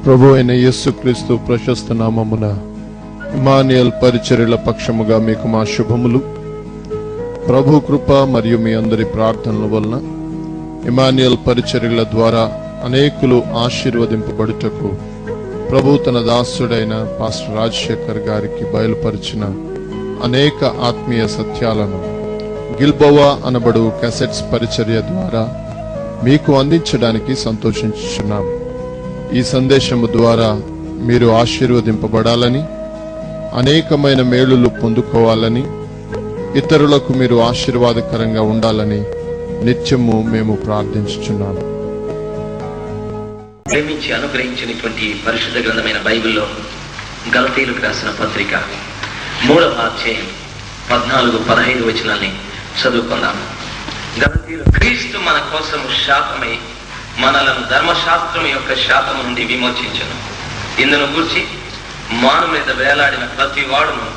ప్రభు అయిన యేసుక్రీస్తు ప్రశస్త నామమున ఇమ్మానుయేల్ పరిచర్యల పక్షముగా మీకు మా శుభములు. ప్రభు కృప మరియు మీ అందరి ప్రార్థనల వలన ఇమ్మానుయేల్ పరిచర్యల ద్వారా అనేకులు ఆశీర్వదింపబడుటకు ప్రభు తన దాసుడైన పాస్టర్ రాజశేఖర్ గారికి బయలుపరిచిన అనేక ఆత్మీయ సత్యాలను గిల్బోవా అనబడు క్యాసెట్స్ పరిచర్య ద్వారా మీకు అందించడానికి సంతోషించుచున్నాం. ఈ సందేశము ద్వారా మీరు ఆశీర్వదింపబడాలని, అనేకమైన మేలులు పొందుకోవాలని, ఇతరులకు మీరు ఆశీర్వాదకరంగా ఉండాలని నిత్యము మేము ప్రార్థించుచున్నాము. ప్రేమించి అనుగ్రహించినటువంటి పరిశుద్ధ గ్రంథమైన బైబిల్లో గలతీయులకు రాసిన పత్రిక 3వ అధ్యాయం 14-15 వచనాల్ని చదువుకుందాం. గలతీయులు, క్రీస్తు మన కోసం శాపమై మనలను ధర్మశాస్త్రం యొక్క శాపము నుండి విమోచించను. ఇందును గూర్చి మాను మీద వేలాడిన ప్రతి వాడును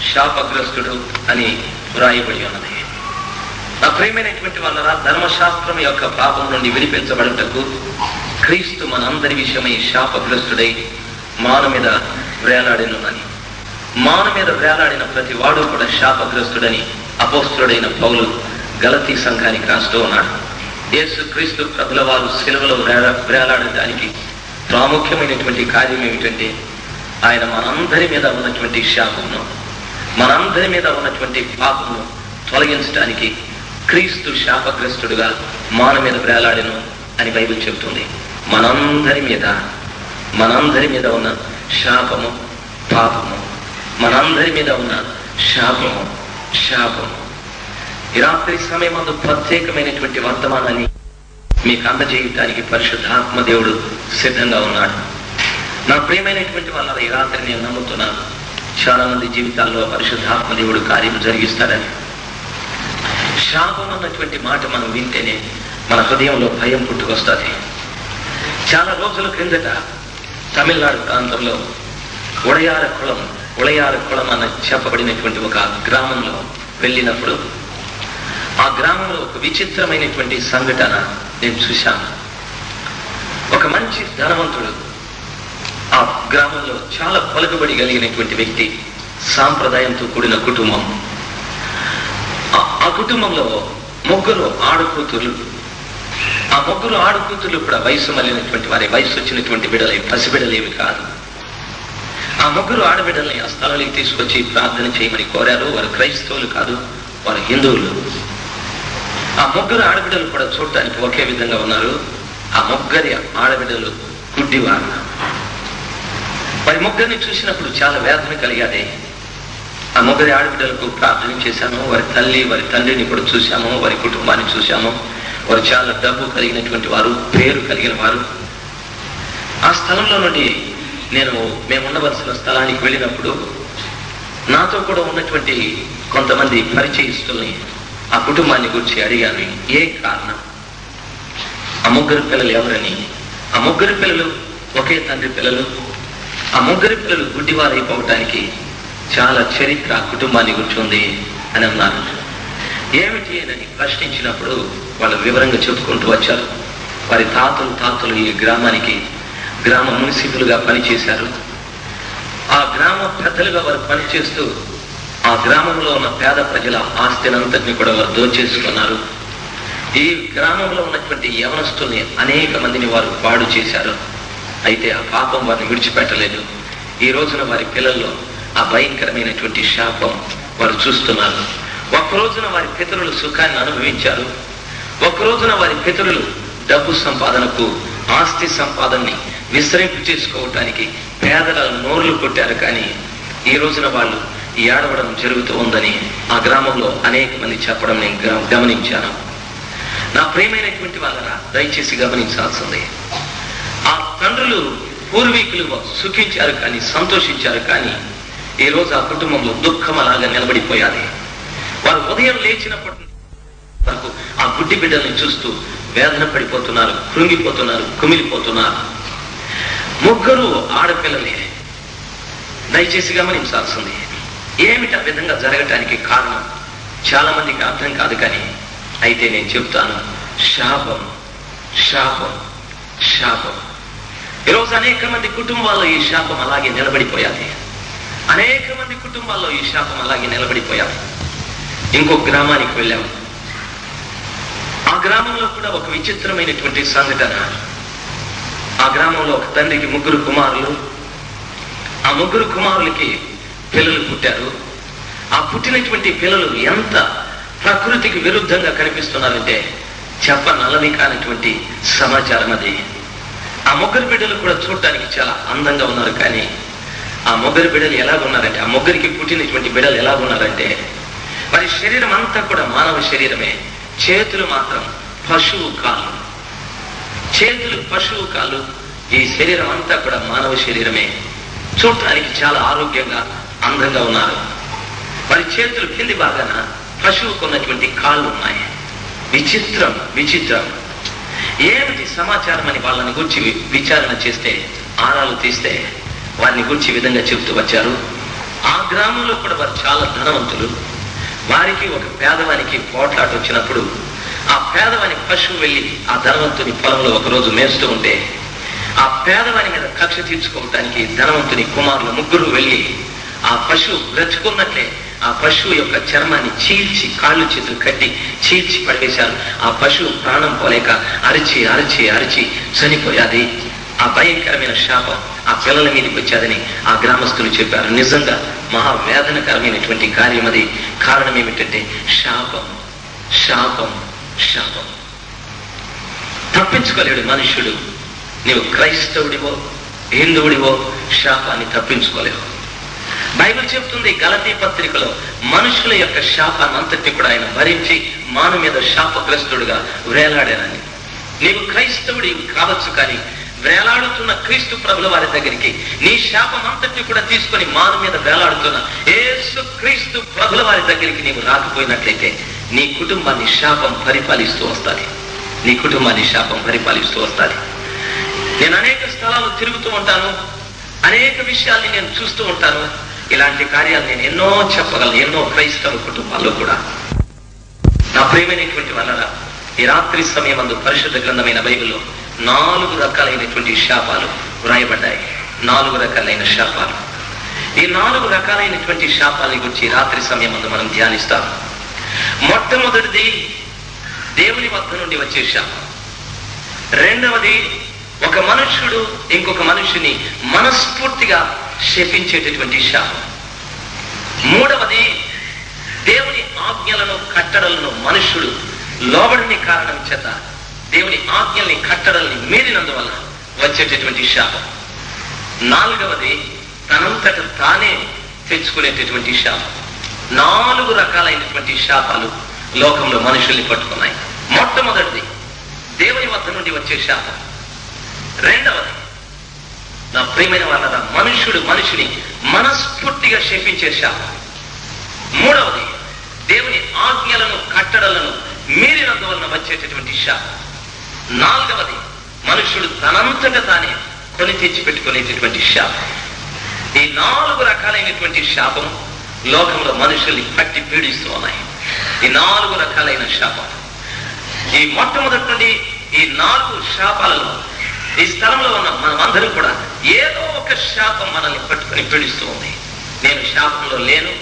శాపగ్రస్తుడు అని వ్రాయబడి ఉన్నది. నా ప్రియమైనటువంటి వాళ్ళ ధర్మశాస్త్రం యొక్క పాపం నుండి విడిపించబడుటకు క్రీస్తు మనందరి విషయమై శాపగ్రస్తుడై మాను మీద వేలాడినని, మాను మీద వేలాడిన ప్రతి వాడు కూడా శాపగ్రస్తుడని అపోస్తులుడైన పౌలు గలతీ సంఘానికి రాస్తూ ఉన్నాడు. యేసు క్రీస్తు ప్రభుల వారు సిలువలో వేలాడడానికి ప్రాముఖ్యమైనటువంటి కార్యం ఏమిటంటే, ఆయన మనందరి మీద ఉన్నటువంటి శాపమును, మనందరి మీద ఉన్నటువంటి పాపమును తొలగించడానికి క్రీస్తు శాపగ్రస్తుడుగా మాన మీద వేలాడెను అని బైబిల్ చెబుతుంది. మనందరి మీద ఉన్న శాపము, పాపము, మనందరి మీద ఉన్న శాపము. ఈ రాత్రి సమయమందు ప్రత్యేకమైనటువంటి వర్తమానాన్ని మీకు అందజేయటానికి పరిశుద్ధాత్మ దేవుడు సిద్ధంగా ఉన్నాడు. నా ప్రియమైనటువంటి వాళ్ళ ఈ రాత్రి నేను నమ్ముతున్నాను, చాలా మంది జీవితాల్లో పరిశుద్ధాత్మ దేవుడు కార్యం జరిగిస్తాడని. శాపం అన్నటువంటి మాట మనం వింటేనే మన హృదయంలో భయం పుట్టుకొస్తుంది. చాలా రోజుల క్రిందట తమిళనాడు ప్రాంతంలో ఉళయారకుళం అన్న చెప్పబడినటువంటి ఒక గ్రామంలో వెళ్ళినప్పుడు ఆ గ్రామంలో ఒక విచిత్రమైనటువంటి సంఘటన నేను చూశాను. ఒక మంచి ధనవంతుడు, ఆ గ్రామంలో చాలా పలుకుబడి కలిగినటువంటి వ్యక్తి, సాంప్రదాయంతో కూడిన కుటుంబం. ఆ కుటుంబంలో ముగ్గురు ఆడకూతురు. ఆ ముగ్గురు ఆడకూతులు కూడా వయసు మళ్ళినటువంటి వారి, వయసు వచ్చినటువంటి బిడ్డలే, పసిబిడ్డలేవి కాదు. ఆ ముగ్గురు ఆడబిడ్డల్ని ఆ స్థలానికి తీసుకొచ్చి ప్రార్థన చేయమని కోరారు. వారు క్రైస్తవులు కాదు, వారు హిందువులు. ఆ ముగ్గురు ఆడబిడ్డలు కూడా చూడటానికి ఒకే విధంగా ఉన్నారు. ఆ ముగ్గురి ఆడబిడ్డలు గుడ్డివారు. వారి ముగ్గురిని చూసినప్పుడు చాలా వేదన కలిగాది. ఆ ముగ్గురి ఆడబిడ్డలకు ప్రార్థన చేశాము. వారి తల్లి, వారి తండ్రిని కూడా చూశాము, వారి కుటుంబాన్ని చూశాము. వారు చాలా డబ్బు కలిగినటువంటి వారు, పేరు కలిగిన వారు. ఆ స్థలంలో నుండి మేము ఉండవలసిన స్థలానికి వెళ్ళినప్పుడు నాతో కూడా ఉన్నటువంటి కొంతమంది పరిచయస్తుల్ని ఆ కుటుంబాన్ని గురించి అడిగాను, ఏ కారణం, ఆ ముగ్గురు పిల్లలు ఎవరని. ఆ ముగ్గురు పిల్లలు ఒకే తండ్రి పిల్లలు. ఆ ముగ్గురు పిల్లలు గుడ్డివారైపోవటానికి చాలా చరిత్ర ఆ కుటుంబాన్ని గురించి ఉంది అని అన్నారు. ఏమిటి అని ప్రశ్నించినప్పుడు వాళ్ళు వివరంగా చెప్పుకుంటూ వచ్చారు. వారి తాతలు ఈ గ్రామానికి గ్రామ మున్సిపులుగా పనిచేశారు. ఆ గ్రామ పెద్దలుగా వారు పనిచేస్తూ ఆ గ్రామంలో ఉన్న పేద ప్రజల ఆస్తినంతటిని కూడా వారు దోచేసుకున్నారు. ఈ గ్రామంలో ఉన్నటువంటి యవనస్తుల్ని అనేక మందిని వారు పాడు చేశారు. అయితే ఆ పాపం వారిని విడిచిపెట్టలేదు. ఈ రోజున వారి పిల్లల్లో ఆ భయంకరమైనటువంటి శాపం వారు చూస్తున్నారు. ఒక రోజున వారి పితరులు సుఖాన్ని అనుభవించారు. ఒక రోజున వారి పితరులు డబ్బు సంపాదనకు, ఆస్తి సంపాదనని విశ్రమింపు చేసుకోవటానికి పేదల నోర్లు కొట్టారు. కానీ ఈ రోజున వాళ్ళు ఏడవడం జరుగుతూ ఉందని ఆ గ్రామంలో అనేక మంది చెప్పడం నేను గమనించాను. నా ప్రియమైనటువంటి వాళ్ళ దయచేసి గమనించాల్సింది, ఆ తండ్రులు పూర్వీకులు సుఖించారు కానీ, సంతోషించారు కానీ, ఈ రోజు ఆ కుటుంబంలో దుఃఖం అలాగా నిలబడిపోయాలి. వారు ఉదయం లేచినప్పటి వరకు ఆ గుడ్డి బిడ్డల్ని చూస్తూ వేదన పడిపోతున్నారు, కృంగిపోతున్నారు, కుమిలిపోతున్నారు. ముగ్గురు ఆడపిల్లలే. దయచేసి గమనించాల్సింది, ఏమిటి ఆ విధంగా జరగటానికి కారణం చాలా మందికి అర్థం కాదు. కానీ అయితే నేను చెప్తాను, శాపం శాపం శాపం. ఈరోజు అనేక మంది కుటుంబాల్లో ఈ శాపం అలాగే నిలబడిపోయాలి. అనేక మంది కుటుంబాల్లో ఈ శాపం అలాగే నిలబడిపోయాలి. ఇంకో గ్రామానికి వెళ్ళాము. ఆ గ్రామంలో కూడా ఒక విచిత్రమైనటువంటి సంఘటన. ఆ గ్రామంలో ఒక తండ్రికి 3 కుమారులు. ఆ 3 కుమారులకి పిల్లలు పుట్టారు. ఆ పుట్టినటువంటి పిల్లలు ఎంత ప్రకృతికి విరుద్ధంగా కనిపిస్తున్నారంటే చెప్పనలవి కానటువంటి సమాచారం అది. ఆ 3 బిడ్డలు కూడా చూడటానికి చాలా అందంగా ఉన్నారు. కానీ ఆ 3 బిడ్డలు ఎలాగున్నారంటే, ఆ 3కి పుట్టినటువంటి బిడ్డలు ఎలాగున్నారంటే, వారి శరీరం అంతా కూడా మానవ శరీరమే. చేతులు మాత్రం పశువు కాళ్ళు. చేతులు పశువు కాళ్ళు. ఈ శరీరం అంతా కూడా మానవ శరీరమే. చూడటానికి చాలా ఆరోగ్యంగా అందంగా ఉన్నారు. వారి చేతులు కింది భాగాన పశువుకు ఉన్నటువంటి కాళ్ళు ఉన్నాయి. విచిత్రం విచిత్రం. ఏమిటి సమాచారం అని వాళ్ళని గురించి విచారణ చేస్తే, ఆరాలు తీస్తే వారిని గురించి విధంగా చెబుతూ వచ్చారు. ఆ గ్రామంలో కూడా వారు చాలా ధనవంతులు. వారికి ఒక పేదవానికి పోట్లాట వచ్చినప్పుడు ఆ పేదవాని పశువు వెళ్ళి ఆ ధనవంతుని పొలంలో ఒకరోజు మేస్తూ ఉంటే, ఆ పేదవాని మీద కక్ష తీర్చుకోవటానికి ధనవంతుని కుమారులు 3 వెళ్ళి ఆ పశువు బ్రతుకున్నట్లే ఆ పశువు యొక్క చర్మాన్ని చీల్చి, కాళ్ళు చేతులు కట్టి చీల్చి పడవేశారు. ఆ పశువు ప్రాణం పోలేక అరిచి అరిచి అరిచి చనిపోయాది. ఆ భయంకరమైన శాపం ఆ పిల్లల మీదకి వచ్చాదని ఆ గ్రామస్తులు చెప్పారు. నిజంగా మహావేదనకరమైనటువంటి కార్యం అది. కారణం ఏమిటంటే శాపం శాపం శాపం. తప్పించుకోలేడు మనుష్యుడు. నీవు క్రైస్తవుడివో హిందువుడివో శాపాన్ని తప్పించుకోలేవు. బైబిల్ చెప్తుంది గలతీ పత్రికలో, మనుషుల యొక్క శాపాన్ని అంతటి కూడా ఆయన భరించి మాను మీద శాపగ్రస్తుడుగా వేలాడానని. నీవు క్రైస్తవుడి కావచ్చు, కానీ వేలాడుతున్న క్రీస్తు ప్రభుల వారి దగ్గరికి నీ శాపం అంతటి కూడా తీసుకొని మాను మీద వేలాడుతున్న యేసు క్రీస్తు ప్రభుల వారి దగ్గరికి నీవు రాకపోయినట్లయితే నీ కుటుంబాన్ని శాపం పరిపాలిస్తూ వస్తుంది. నీ కుటుంబాన్ని శాపం పరిపాలిస్తూ వస్తుంది. నేను అనేక స్థలాలు తిరుగుతూ ఉంటాను. అనేక విషయాల్ని నేను చూస్తూ ఉంటాను. ఇలాంటి కార్యాలు నేను ఎన్నో చెప్పగలను, ఎన్నో క్రైస్తవ కుటుంబాల్లో కూడా. నా ప్రియమైనటువంటి వాళ్ళరా, ఈ రాత్రి సమయమందు పరిశుద్ధ గ్రంథమైన బైబిల్లో 4 రకాలైనటువంటి శాపాలు వ్రాయబడ్డాయి. 4 రకాలైన శాపాలు. ఈ 4 రకాలైనటువంటి శాపాలని గురించి రాత్రి సమయమందు మనం ధ్యానిస్తాం. మొట్టమొదటిది దేవుని వద్ద నుండి వచ్చే శాపం. రెండవది ఒక మనుష్యుడు ఇంకొక మనుషుని మనస్ఫూర్తిగా శపించేటటువంటి శాపం. మూడవది దేవుని ఆజ్ఞలను కట్టడలను మనుష్యుడు లోబడిని కారణం చేత దేవుని ఆజ్ఞల్ని కట్టడల్ని మీరినందువల్ల వచ్చేటటువంటి శాపం. నాలుగవది తనంతట తానే తెచ్చుకునేటటువంటి శాపం. 4 రకాలైనటువంటి శాపాలు లోకంలో మనుషుల్ని పట్టుకున్నాయి. మొట్టమొదటిది దేవుని వద్ద నుండి వచ్చే శాపం. రెండవది, నా ప్రియమైన వాళ్ళ, మనుష్యుడు మనిషిని మనస్ఫూర్తిగా శపించే శాపం. మూడవది దేవుని ఆజ్ఞలను కట్టడలను మీరినందువలన వచ్చేటటువంటి శాపం. నాలుగవది మనుష్యుడు తనంతట తానే కొని తెచ్చి పెట్టుకునేటటువంటి శాపం. ఈ 4 రకాలైనటువంటి శాపం లోకంలో మనుషుల్ని పట్టి పీడిస్తూ ఉన్నాయి. ఈ 4 రకాలైన శాపం. ఈ మొట్టమొదటి నుండి ఈ 4 శాపాలలో ఈ స్థలంలో ఉన్న మనం అందరం కూడా ఏదో ఒక శాపం మనల్ని పట్టుకొని పీడిస్తూ ఉంది. నేను శాపంలో లేను,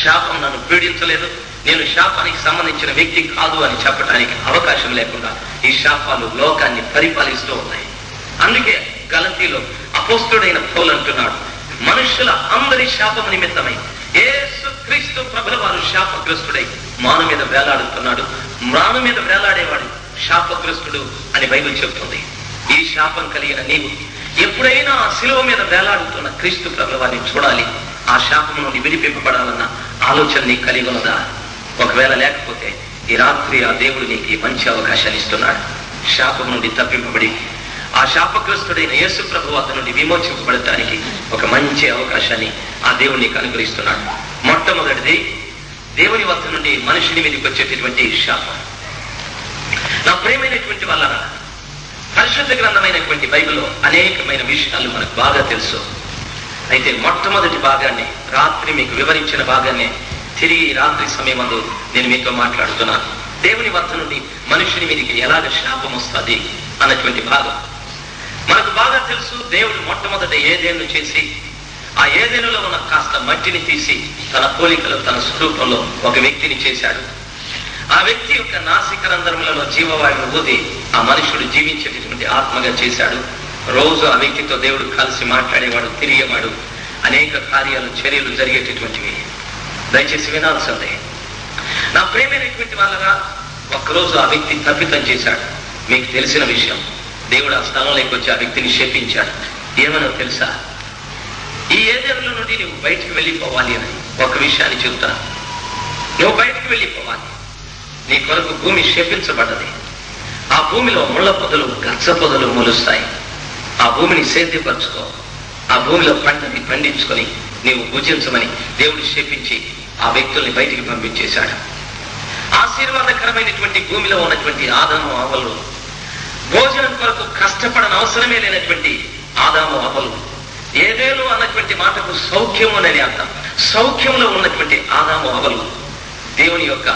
శాపం నన్ను పీడించలేదు, నేను శాపానికి సంబంధించిన వ్యక్తి కాదు అని చెప్పడానికి అవకాశం లేకుండా ఈ శాపాలు లోకాన్ని పరిపాలిస్తూ ఉన్నాయి. అందుకే గలతీలో అపోస్తలుడైన పౌలు అంటున్నాడు, మనుషుల అందరి శాపం నిమిత్తమై యేసు క్రీస్తు ప్రభుల వారు శాపగ్రస్తుడై మాను మీద వేలాడుతున్నాడు. మాను మీద వేలాడేవాడు శాపగ్రస్తుడు అని బైబిల్ చెబుతుంది. ఈ శాపం కలిగిన నీవు ఎప్పుడైనా ఆ శిలువ మీద వేలాడుతున్న క్రీస్తు ప్రభుల వారిని చూడాలి, ఆ శాపం నుండి విడిపింపబడాలన్న ఆలోచన నీకు కలిగి ఉన్నదా? ఒకవేళ లేకపోతే ఈ రాత్రి ఆ దేవుడు నీకు మంచి అవకాశాన్ని ఇస్తున్నాడు. శాపం నుండి తప్పింపబడి ఆ శాపగ్రస్తుడైన యేసు ప్రభు వద్ద నుండి విమోచింపబడటానికి ఒక మంచి అవకాశాన్ని ఆ దేవుడు నీకు అనుగ్రహిస్తున్నాడు. మొట్టమొదటిది దేవుని వద్ద నుండి మనుషుని మీదకి వచ్చేటటువంటి శాపం. నా ప్రియమైనటువంటి వల్ల పరిశుద్ధ గ్రంథమైనటువంటి బైబిల్లో అనేకమైన విషయాలు మనకు బాగా తెలుసు. అయితే మొట్టమొదటి భాగాన్ని, రాత్రి మీకు వివరించిన భాగాన్ని తిరిగి రాత్రి సమయమందు నేను మీతో మాట్లాడుతున్నాను. దేవుని వద్ద నుండి మనుషుని మీదకి ఎలాగ శాపం వస్తుంది అన్నటువంటి భాగం. మనకు బాగా తెలుసు, దేవుడు మొట్టమొదట ఏదెను చేసి ఆ ఏదెనులో ఉన్న కాస్త మట్టిని తీసి తన పోలికలో తన స్వరూపంలో ఒక వ్యక్తిని చేశాడు. ఆ వ్యక్తి యొక్క నాసికరంధ్రములలో జీవవాయువును ఊది ఆ మనుషుడు జీవించేటటువంటి ఆత్మగా చేశాడు. రోజు ఆ వ్యక్తితో దేవుడు కలిసి మాట్లాడేవాడు, తిరిగేవాడు, అనేక కార్యాలు చర్యలు జరిగేటటువంటివి. దయచేసి వినాల్సిందే. నా ప్రేమైనటువంటి వాళ్ళగా ఒక్కరోజు ఆ వ్యక్తి తప్పితం చేశాడు. మీకు తెలిసిన విషయం, దేవుడు ఆ స్థలంలోకి వచ్చి ఆ వ్యక్తిని శపించాడు. ఏమనో తెలుసా? ఈ ఏదేనుల నుండి నువ్వు బయటికి వెళ్ళిపోవాలి అని ఒక విషయాన్ని చెబుతాను. నువ్వు బయటికి వెళ్ళిపోవాలి. నీ కొరకు భూమి శపించబడ్డది. ఆ భూమిలో ముళ్ళ పొదలు, గచ్చ పొదలు మొలుస్తాయి. ఆ భూమిని సేద్యపరచుకో. ఆ భూమిలో పంటని పండించుకొని నీవు భుజించమని దేవుడు శపించి ఆ వ్యక్తుల్ని బయటికి పంపించేశాడు. ఆశీర్వాదకరమైనటువంటి భూమిలో ఉన్నటువంటి ఆదాము అవ్వలు, భోజనం కొరకు కష్టపడని అవసరమే లేనటువంటి ఆదాము అవ్వలు, ఏదేను అన్నటువంటి మాటకు సౌఖ్యము అనేది అర్థం. సౌఖ్యంలో ఉన్నటువంటి ఆదాము అవ్వలు దేవుని యొక్క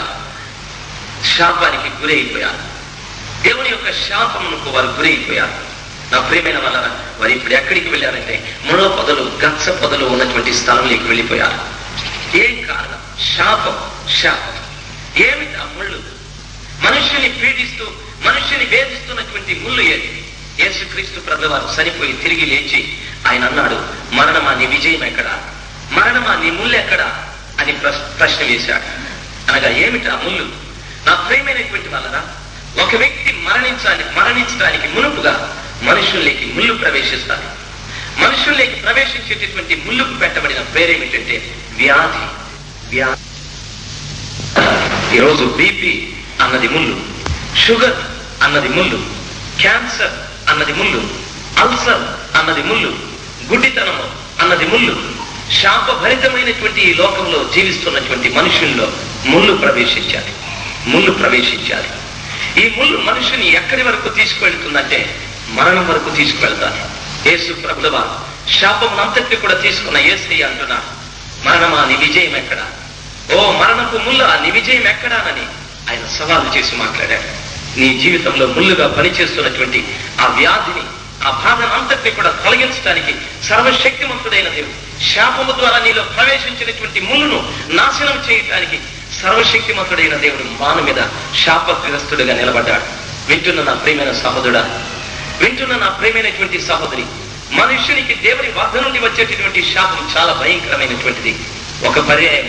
శాపానికి గురైపోయారు. దేవుని యొక్క శాపమునకు వారు గురైపోయారు. నా ప్రియమైన వాళ్ళ వారు ఇప్పుడు ఎక్కడికి వెళ్ళారంటే ముళ్ళ పొదలు, గచ్చ పొదలు ఉన్నటువంటి స్థలంలోకి వెళ్ళిపోయారు. ఏం కారణం? శాపం. శాపం ఏమిటా? ముళ్ళు. మనుష్యుని పీడిస్తూ మనుష్యుని వేధిస్తున్నటువంటి ముళ్ళు ఏది? యేసుక్రీస్తు ప్రభువారు చనిపోయి తిరిగి లేచి ఆయన అన్నాడు, మరణమా నీ విజయం ఎక్కడా? మరణమా నీ ముళ్ళు ఎక్కడా అని ప్రశ్న వేశాడు. అనగా ఏమిటా ముళ్ళు? నా ప్రియమైనటువంటి వాళ్ళరా, ఒక వ్యక్తి మరణించడానికి మునుపుగా మనుషుల్లోకి ముళ్ళు ప్రవేశిస్తారు. మనుషుల్లోకి ప్రవేశించేటటువంటి ముళ్ళుకు పెట్టబడిన పేరేమిటంటే వ్యాధి. వ్యాధి. ఈరోజు బీపీ అన్నది ముళ్ళు, షుగర్ అన్నది ముళ్ళు, క్యాన్సర్ అన్నది ముళ్ళు, అల్సర్ అన్నది ముళ్ళు, గుడ్డితనము అన్నది ముళ్ళు. శాపభరితమైనటువంటి ఈ లోకంలో జీవిస్తున్నటువంటి మనుషుల్లో ముళ్ళు ప్రవేశించాలి. ముళ్ళు ప్రవేశించాలి. ఈ ముళ్ళు మనుషుని ఎక్కడి వరకు తీసుకువెళ్తుందంటే మరణం వరకు తీసుకువెళ్తాను. యేసు ప్రభువా శాపమునంతటి కూడా తీసుకున్న యేసయ్య అంటున్నా, మరణమా నీ విజయం ఎక్కడా? ఓ మరణపు ముళ్ళ నీ విజయం ఎక్కడానని ఆయన సవాలు చేసి మాట్లాడాడు. నీ జీవితంలో ముళ్ళుగా పనిచేస్తున్నటువంటి ఆ వ్యాధిని, ఆ బాధను అంతటిని కూడా తొలగించడానికి సర్వశక్తిమంతుడైన దేవుడు, శాపము ద్వారా నీలో ప్రవేశించినటువంటి ముళ్ళును నాశనం చేయడానికి సర్వశక్తిమంతుడైన దేవుడు మాను మీద శాపగ్రస్తుడిగా నిలబడ్డాడు. వింటున్న నా ప్రియమైన సహోదరుడా, వింటున్న నా ప్రియమైనటువంటి సహోదరి, మనుష్యునికి దేవుని వద్ద నుండి వచ్చేటటువంటి శాపం చాలా భయంకరమైనటువంటిది. ఒక పర్యాయం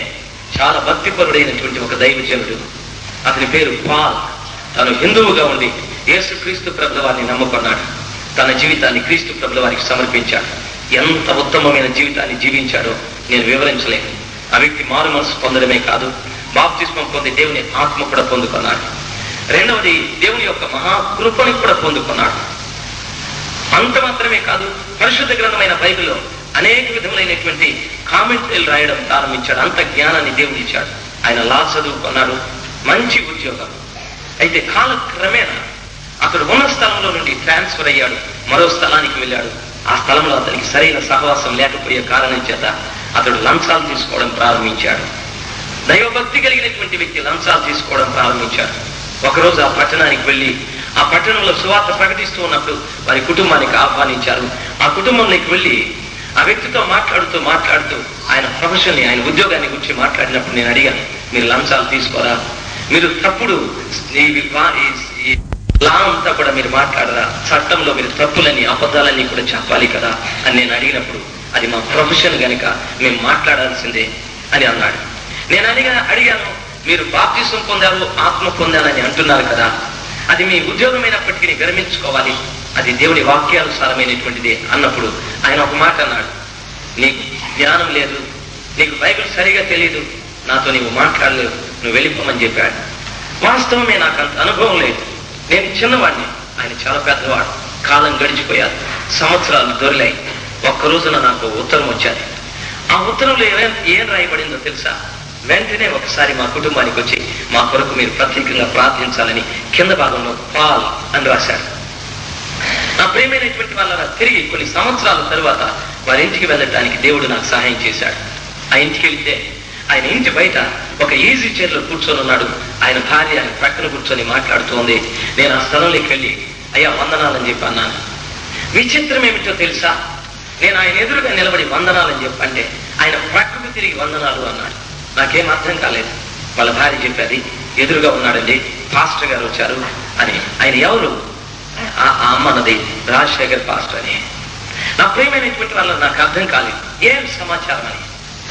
చాలా భక్తిపరుడైనటువంటి ఒక దైవజనుడు, అతని పేరు పాల్, తను హిందువుగా ఉండి యేసుక్రీస్తు ప్రభుల వారిని నమ్ముకున్నాడు. తన జీవితాన్ని క్రీస్తు ప్రభుల వారికి సమర్పించాడు. ఎంత ఉత్తమమైన జీవితాన్ని జీవించాడో నేను వివరించలేను. ఆ వ్యక్తి మారు మనసు పొందడమే కాదు, బాప్తిస్మం పొంది దేవుని ఆత్మ కూడా పొందుకున్నాడు. రెండవది, దేవుని యొక్క మహాకృపని కూడా పొందుకున్నాడు. అంత మాత్రమే కాదు, పరిశుద్ధ గ్రంథమైన బైబిల్లో అనేక విధములైనటువంటి కామెంటరీలు రాయడం ప్రారంభించాడు. అంత జ్ఞానాన్ని దేవుడు ఇచ్చాడు. ఆయన లా చదువుకున్నాడు, మంచి ఉద్యోగం. అయితే కాలక్రమేణా అతడు ఉన్న స్థలంలో నుండి ట్రాన్స్ఫర్ అయ్యాడు, మరో స్థలానికి వెళ్ళాడు. ఆ స్థలంలో అతనికి సరైన సహవాసం లేకపోయే కారణం చేత అతడు లంచాలు తీసుకోవడం ప్రారంభించాడు. దైవభక్తి కలిగినటువంటి వ్యక్తి లంచాలు తీసుకోవడం ప్రారంభించాడు. ఒకరోజు ఆ పట్టణానికి వెళ్ళి ఆ పట్టణంలో సువార్త ప్రకటిస్తూ ఉన్నప్పుడు వారి కుటుంబానికి ఆహ్వానించారు. ఆ కుటుంబంలోకి వెళ్ళి ఆ వ్యక్తితో మాట్లాడుతూ ఆయన ప్రొఫెషన్ని, ఆయన ఉద్యోగాన్ని గురించి మాట్లాడినప్పుడు నేను అడిగాను, మీరు లంచాలు తీసుకోరా? మీరు తప్పుడు లా అంతా కూడా మీరు మాట్లాడరా? చట్టంలో మీరు తప్పులని అబద్ధాలన్నీ కూడా చెప్పాలి కదా అని నేను అడిగినప్పుడు, అది మా ప్రొఫెషన్ కనుక మేము మాట్లాడాల్సిందే అని అన్నాడు. నేను అడిగాను, మీరు బాప్తిసం పొందారు, ఆత్మ పొందాలని అంటున్నారు కదా, అది మీ ఉద్యోగమైనప్పటికీ విరమించుకోవాలి, అది దేవుని వాక్యానుసారమైనటువంటిది అన్నప్పుడు ఆయన ఒక మాట అన్నాడు, నీకు జ్ఞానం లేదు, నీకు బైబిల్ సరిగా తెలియదు, నాతో నీవు మాట్లాడలేవు, నువ్వు వెళ్ళిపోమని చెప్పాడు. వాస్తవమే, నాకు అంత అనుభవం లేదు, నేను చిన్నవాడిని, ఆయన చాలా పెద్దవాడు. కాలం గడిచిపోయారు, సంవత్సరాలు దొరిలాయి. ఒక్క రోజున నాకు ఉత్తరం వచ్చాది. ఆ ఉత్తరంలో ఏం రాయబడిందో తెలుసా? వెంటనే ఒకసారి మా కుటుంబానికి వచ్చి మా కొరకు మీరు ప్రత్యేకంగా ప్రార్థించాలని కింద భాగంలో పాల్ అని రాశాడు. నా ప్రియమైనటువంటి వాళ్ళ తిరిగి కొన్ని సంవత్సరాల తరువాత వారి ఇంటికి వెళ్ళడానికి దేవుడు నాకు సహాయం చేశాడు. ఆ ఇంటికి వెళ్తే ఆయన ఇంటి బయట ఒక ఈజీ చైర్ లో కూర్చొని ఉన్నాడు. ఆయన భార్య ఆయన ప్రక్కన కూర్చొని మాట్లాడుతూ ఉంది. నేను ఆ స్థలంలోకి వెళ్ళి, అయ్యా వందనాలని చెప్పి అన్నాను. విచిత్రం ఏమిటో తెలుసా, నేను ఆయన ఎదురుగా నిలబడి వందనాలని చెప్పంటే ఆయన ప్రక్కకు తిరిగి వందనాలు అన్నాడు. నాకేం అర్థం కాలేదు. వాళ్ళ భార్య చెప్పేది, ఎదురుగా ఉన్నాడండి, పాస్టర్ గారు వచ్చారు అని. ఆయన ఎవరు? ఆ అమ్మన్నది రాజశేఖర్ పాస్టర్ అని. నా ప్రియమైనటువంటి వాళ్ళ నాకు అర్థం కాలేదు ఏం సమాచారం అని.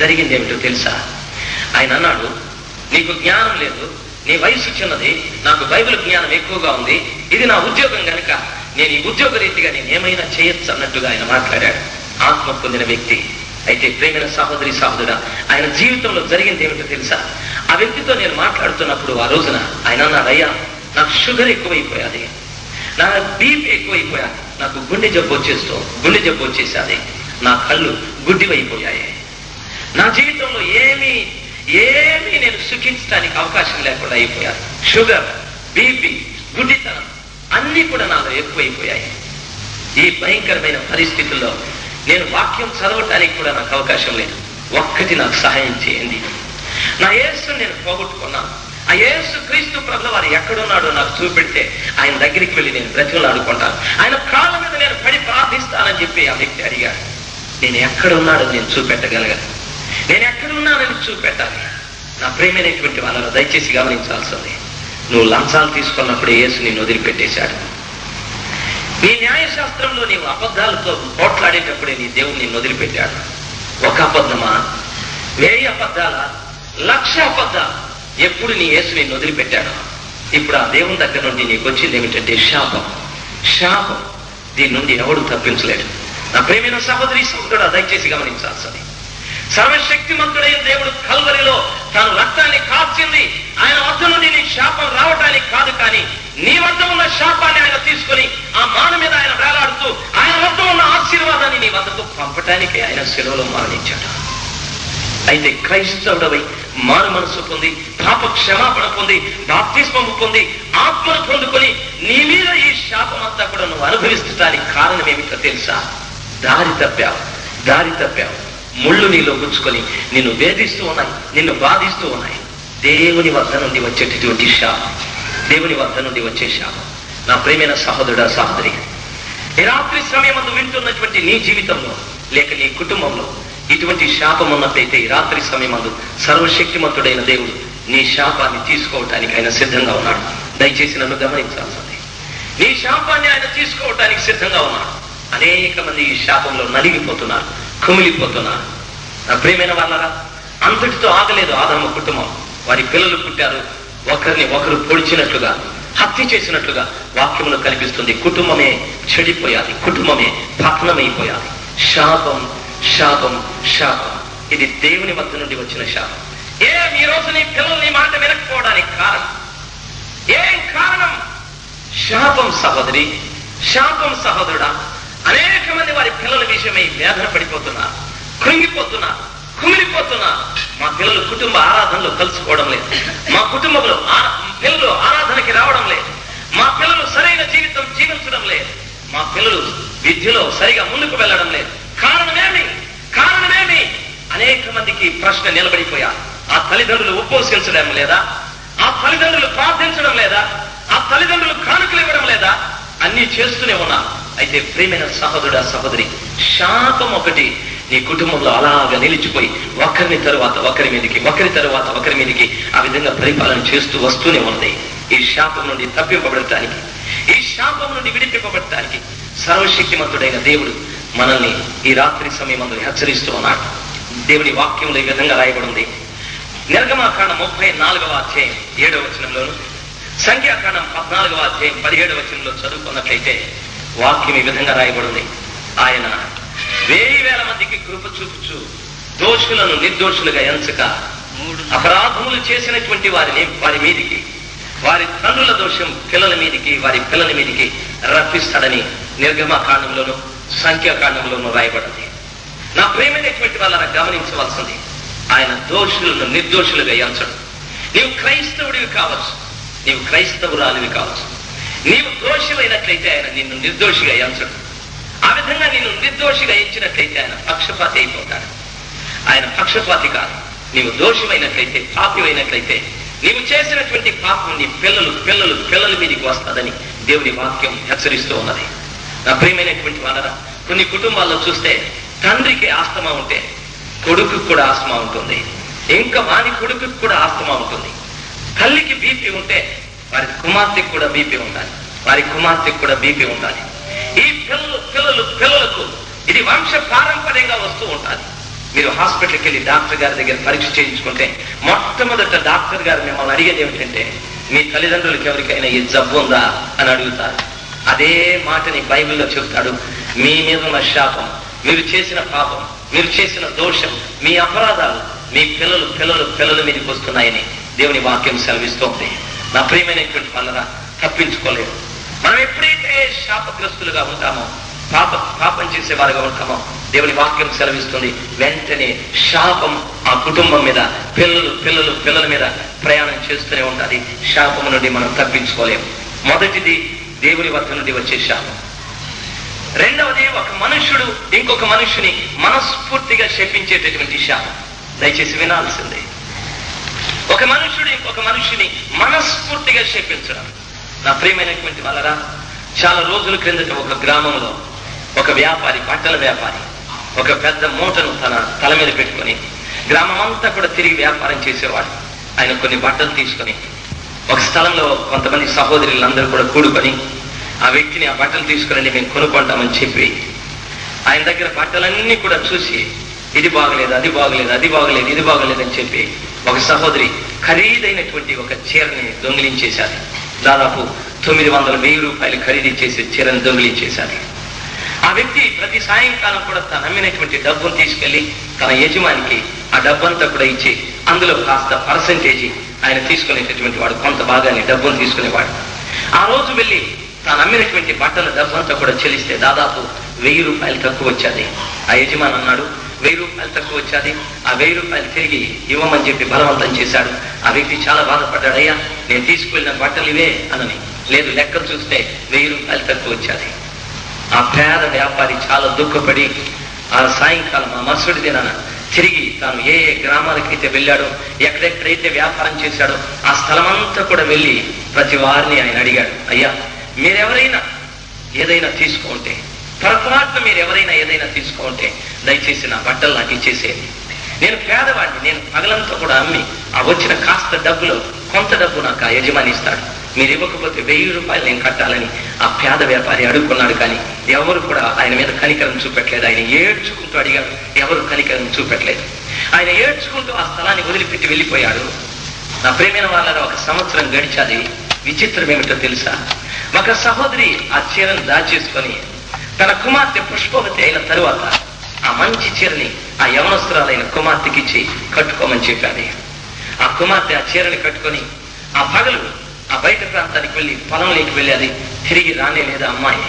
జరిగింది ఏమిటో తెలుసా, ఆయన అన్నాడు, నీకు జ్ఞానం లేదు, నీ వయసు చిన్నది, నాకు బైబిల్ జ్ఞానం ఎక్కువగా ఉంది, ఇది నా ఉద్యోగం కనుక నేను ఈ ఉద్యోగ రీతిగా నేను ఏమైనా చేయొచ్చు అన్నట్టుగా ఆయన మాట్లాడాడు. ఆత్మ పొందిన వ్యక్తి. అయితే ప్రేమైన సహోదరి సహోదరుడా, ఆయన జీవితంలో జరిగింది ఏమిటో తెలుసా, ఆ వ్యక్తితో నేను మాట్లాడుతున్నప్పుడు ఆ రోజున ఆయన అన్నాడు, అయ్యా నాకు షుగర్ ఎక్కువైపోయాది, నా బీపీ ఎక్కువైపోయాది, నాకు గుండె జబ్బు వచ్చేసాది, నా కళ్ళు గుడ్డివైపోయాయి, నా జీవితంలో ఏమీ నేను సుఖించడానికి అవకాశం లేకుండా అయిపోయాను. షుగర్, బీపీ, గుడ్డితనం అన్ని కూడా నాలో ఎక్కువైపోయాయి. ఈ భయంకరమైన పరిస్థితుల్లో నేను వాక్యం చదవటానికి కూడా నాకు అవకాశం లేదు. ఒక్కటి నాకు సహాయం చేయండి. నా యేసుని నేను పోగొట్టుకున్నాను. ఆ యేసు క్రీస్తు ప్రభువు వారు ఎక్కడున్నాడో నాకు చూపెడితే ఆయన దగ్గరికి వెళ్ళి నేను బ్రతిమలాడుకుంటాను, ఆయన కాళ్ళ మీద నేను పడి ప్రార్థిస్తానని చెప్పి ఆ వ్యక్తి అడిగాడు. నేను ఎక్కడున్నాడో నేను చూపెట్టగలగాలి, నేను ఎక్కడున్నానని చూపెట్టాలి. నా ప్రేమైనటువంటి వాళ్ళలో దయచేసి గమనించాల్సింది, నువ్వు లంచాలు తీసుకున్నప్పుడే యేసు నిన్ను వదిలిపెట్టేశాడు. నీ న్యాయశాస్త్రంలో నీవు అబద్ధాలతో పోట్లాడేటప్పుడే నీ దేవుడు నిన్ను వదిలిపెట్టాడు. ఒక అబద్ధమా, 1000 అబద్ధాలా, 1,00,000 అబద్ధాలు, ఎప్పుడు నీ యేసు నిన్ను వదిలిపెట్టాడు. ఇప్పుడు ఆ దేవుని దగ్గర నుండి నీకు వచ్చింది ఏమిటంటే శాపం. దీని నుండి ఎవడు తప్పించలేడు. నా ప్రేమైన సహోదరి సహోదరుడు దయచేసి గమనించాల్సింది, సర్వశక్తిమంతుడైన దేవుడు కల్వరిలో తాను రక్తాన్ని కార్చింది ఆయన వద్ద నుండి నీ శాపం రావటానికి కాదు, కానీ నీ వద్ద ఉన్న శాపాన్ని ఆయన తీసుకొని ఆ మాన మీద ఆయన వేలాడుతూ ఆయన వద్ద ఉన్న ఆశీర్వాదాన్ని నీ వద్దకు పంపటానికి ఆయన శిలువలో మరణించాడు. అయితే క్రైస్తవుడవై మారు మనసు పొంది, పాప క్షమాపణ పొంది, బాప్తిస్మము పొంది, ఆత్మను పొందుకొని నీ మీద ఈ శాపం అంతా కూడా నువ్వు అనుభవించడానికి కారణం ఏమిటో తెలుసా, దారి తప్పావు. ముళ్ళు నీలో గుచ్చుకొని నిన్ను వేధిస్తూ ఉన్నాయి, నిన్ను బాధిస్తూ ఉన్నాయి. దేవుని వద్ద నుండి వచ్చేటటువంటి శాపం, దేవుని వద్ద నుండి వచ్చే శాపం. నా ప్రియమైన సహోదరుడా సహోదరి, ఈ రాత్రి సమయమందు వింటున్నటువంటి నీ జీవితంలో లేక నీ కుటుంబంలో ఇటువంటి శాపం ఉన్నట్లయితే ఈ రాత్రి సమయమందు సర్వశక్తిమంతుడైన దేవుడు నీ శాపాన్ని తీసుకోవటానికి ఆయన సిద్ధంగా ఉన్నాడు. దయచేసి నన్ను గమనించాల్సింది, నీ శాపాన్ని ఆయన తీసుకోవటానికి సిద్ధంగా ఉన్నాడు. అనేక మంది ఈ శాపంలో నలిగిపోతున్నారు, కుమిలిపోతున్నారు. నా ప్రియమైన వాళ్ళరా, అంతటితో ఆగలేదు ఆదాము కుటుంబం. వారి పిల్లలు పుట్టారు, ఒకరిని ఒకరు పొడిచినట్లుగా, హత్య చేసినట్లుగా వాక్యములో కనిపిస్తుంది. కుటుంబమే చెడిపోయాలి, కుటుంబమే పతనమైపోయాలి. శాపం. ఇది దేవుని వద్ద నుండి వచ్చిన శాపం. ఈ రోజు నీ పిల్లలు నీ మాట వినకపోవడానికి ఏం కారణం? శాపం సహోదరి, శాపం సహోదరుడా. అనేక మంది వారి పిల్లల విషయమై వేదన పడిపోతున్నారు, కృంగిపోతున్నారు, కుమిలిపోతున్నారు. మా పిల్లలు కుటుంబ ఆరాధనలో కలుసుకోవడం లేదు, మా కుటుంబంలో పిల్లలు ఆరాధనకి రావడం లేదు, మా పిల్లలు సరైన జీవితం జీవించడం లేదు, మా పిల్లలు విద్యలో సరిగా ముందుకు వెళ్ళడం లేదు. కారణమేమి? అనేక మందికి ప్రశ్న నిలబడిపోయా. ఆ తల్లిదండ్రులు ఉపవసించడం లేదా? ఆ తల్లిదండ్రులు ప్రార్థించడం లేదా? ఆ తల్లిదండ్రులు కానుకలు ఇవ్వడం లేదా? అన్ని చేస్తూనే ఉన్నారు. అయితే ప్రియమైన సహోదరుడా సహోదరి, శాపం ఒకటి నీ కుటుంబంలో అలాగా నిలిచిపోయి ఒకరి తరువాత ఒకరి మీదకి ఆ విధంగా పరిపాలన చేస్తూ వస్తూనే ఉన్నది. ఈ శాపం నుండి తప్పింపబడటానికి, ఈ శాపం నుండి విడిపింపబడటానికి సర్వశక్తిమంతుడైన దేవుడు మనల్ని ఈ రాత్రి సమయం హెచ్చరిస్తూ ఉన్నాడు. దేవుని వాక్యంలో ఈ విధంగా రాయబడింది. నిర్గమాకాండం 34వ అధ్యాయం 7వ వచనంలోను, సంఖ్యాకాండం 14వ అధ్యాయం 17వ వచనంలో చదువుకున్నట్లయితే వాక్యం ఈ విధంగా రాయబడింది. ఆయన 1000 మందికి కృప చూపుచు దోషులను నిర్దోషులుగా ఎంచక అపరాధములు చేసినటువంటి వారి మీదికి, వారి తండ్రుల దోషం పిల్లల మీదికి, వారి పిల్లల మీదికి రప్పిస్తాడని నిర్గమాకాండంలోను సంఖ్యాకాండంలోను రాయబడింది. నా ప్రేమైనటువంటి వాళ్ళని గమనించవలసింది, ఆయన దోషులను నిర్దోషులుగా ఎంచడు. నీవు క్రైస్తవుడివి కావచ్చు, నీవు క్రైస్తవురాలివి కావచ్చు, నీవు దోషివైనట్లయితే ఆయన నిన్ను నిర్దోషిగా ఎంచడు. ఆ విధంగా నిన్ను నిర్దోషిగా ఎంచినట్లయితే ఆయన పక్షపాతి అయిపోతాడు. ఆయన పక్షపాతి కాదు. నీవు దోషివైనట్లయితే, పాపివైనట్లయితే, నీవు చేసినటువంటి పాపం నీ పిల్లల మీదకి వస్తుందని దేవుని వాక్యం హెచ్చరిస్తూ ఉన్నది. నా ప్రియమైనటువంటి వాళ్ళరా, కొన్ని కుటుంబాల్లో చూస్తే తండ్రికి ఆస్తమా ఉంటే కొడుకు కూడా ఆస్తమా ఉంటుంది, ఇంకా వాని కొడుకు కూడా ఆస్తమా ఉంటుంది. తల్లికి బీపీ ఉంటే వారి కుమార్తెకు కూడా బీపీ ఉండాలి, వారి కుమార్తెకు కూడా బీపీ ఉండాలి. ఈ పిల్లలకు ఇది వంశ పారంపర్యంగా వస్తూ ఉంటుంది. మీరు హాస్పిటల్కి వెళ్ళి డాక్టర్ గారి దగ్గర పరీక్ష చేయించుకుంటే మొట్టమొదట డాక్టర్ గారు మిమ్మల్ని అడిగేది ఏమిటంటే, మీ తల్లిదండ్రులకి ఎవరికైనా ఈ జబ్బు ఉందా అని అడుగుతారు. అదే మాటని బైబిల్లో చెప్తాడు, మీ మీద ఉన్న శాపం, మీరు చేసిన పాపం, మీరు చేసిన దోషం, మీ అపరాధాలు మీ పిల్లల మీదకి వస్తున్నాయని దేవుని వాక్యం సెలవిస్తోంది. నా ప్రియమైనటువంటి వాళ్ళరా, తప్పించుకోలేరు. మనం ఎప్పుడైతే శాపగ్రస్తులుగా ఉంటామో, పాపం చేసేవారుగా ఉంటామో, దేవుని వాక్యం సెలవిస్తుంది, వెంటనే శాపం ఆ కుటుంబం మీద, పిల్లల మీద ప్రయాణం చేస్తూనే ఉండాలి. శాపము నుండి మనం తప్పించుకోలేము. మొదటిది దేవుని వద్ద నుండి వచ్చే శాపం. రెండవది ఒక మనుష్యుడు ఇంకొక మనుష్యుని మనస్ఫూర్తిగా శపించేటటువంటి శాపం. దయచేసి వినాల్సిందే. ఒక మనుష్యుడు ఇంకొక మనుష్యుని మనస్ఫూర్తిగా శపించడం. నా ప్రియమైనటువంటి వాళ్ళరా, చాలా రోజుల క్రిందట ఒక గ్రామంలో ఒక వ్యాపారి, బట్టల వ్యాపారి, ఒక పెద్ద మూటను తన తల మీద పెట్టుకొని గ్రామం అంతా కూడా తిరిగి వ్యాపారం చేసేవాడు. ఆయన కొన్ని బట్టలు తీసుకొని ఒక స్థలంలో కొంతమంది సహోదరులందరూ కూడా కూడుకొని ఆ వ్యక్తిని ఆ బట్టలు తీసుకురండి, మేము కొనుక్కుంటామని చెప్పి ఆయన దగ్గర బట్టలన్నీ కూడా చూసి, ఇది బాగలేదు, అది బాగలేదు, అది బాగలేదు, ఇది బాగలేదు అని చెప్పి ఒక సహోదరి ఖరీదైనటువంటి ఒక చీరని దొంగిలించేశారు. దాదాపు 900,000 రూపాయలు ఖరీదు చేసే చీరని దొంగిలించేశారు. ఆ వ్యక్తి ప్రతి సాయంకాలం కూడా తను అమ్మినటువంటి డబ్బును తీసుకెళ్లి తన యజమానికి ఆ డబ్బంతా కూడా ఇచ్చి అందులో కాస్త పర్సంటేజీ ఆయన తీసుకునేటటువంటి వాడు, కొంత భాగాన్ని డబ్బును తీసుకునేవాడు. ఆ రోజు వెళ్ళి తాను అమ్మినటువంటి బట్టల డబ్బంతా కూడా చెల్లిస్తే దాదాపు 1000 రూపాయలు తక్కువ వచ్చేది. ఆ యజమాని అన్నాడు, 1000 రూపాయలు తక్కువ వచ్చేది, ఆ 1000 రూపాయలు తిరిగి ఇవ్వమని చెప్పి బలవంతం చేశాడు. ఆ వ్యక్తి చాలా బాధపడ్డాడు. అయ్యా, నేను తీసుకువెళ్ళిన బట్టలు ఇవే అనని. లేదు, లెక్క చూస్తే 1000 రూపాయలు తక్కువ వచ్చేది. ఆ పేద వ్యాపారి చాలా దుఃఖపడి ఆ సాయంకాలం ఆ మరుసటి దినాన తిరిగి తాను ఏ ఏ గ్రామాలకైతే వెళ్ళాడో, ఎక్కడెక్కడైతే వ్యాపారం చేశాడో ఆ స్థలమంతా కూడా వెళ్ళి ప్రతి వారిని ఆయన అడిగాడు, అయ్యా, మీరెవరైనా ఏదైనా తీసుకుంటే, పొరపాటున మీరు ఎవరైనా ఏదైనా తీసుకుంటే దయచేసి నా బట్టలు నాకు ఇచ్చేసేయండి. నేను పేదవాడిని, నేను పగలంతా కూడా అమ్మి ఆ వచ్చిన కాస్త డబ్బులో కొంత డబ్బు నాకు ఆ యజమాని ఇస్తాడు. మీరు ఇవ్వకపోతే 1000 రూపాయలు నేను కట్టాలని ఆ పేద వ్యాపారి అడుగుకున్నాడు. కానీ ఎవరు కూడా ఆయన మీద కనికరం చూపెట్టలేదు. ఆయన ఏడ్చుకుంటూ అడిగాడు, ఎవరు కనికరం చూపెట్టలేదు. ఆయన ఏడ్చుకుంటూ ఆ స్థలాన్ని వదిలిపెట్టి వెళ్ళిపోయాడు. నా ప్రియమైన వాళ్ళలో 1 సంవత్సరం గడిచాది. విచిత్రం ఏమిటో తెలుసా? ఒక సహోదరి ఆ చీరను దాచేసుకొని తన కుమార్తె పుష్పవతి అయిన తరువాత ఆ మంచి చీరని ఆ యవనస్తురాలైన కుమార్తెకిచ్చి కట్టుకోమని చెప్పాడు. ఆ కుమార్తె ఆ చీరని కట్టుకొని ఆ పగలు ఆ బయట ప్రాంతానికి వెళ్ళి పొలంలోకి వెళ్ళేది. తిరిగి రానే లేదా అమ్మాయి.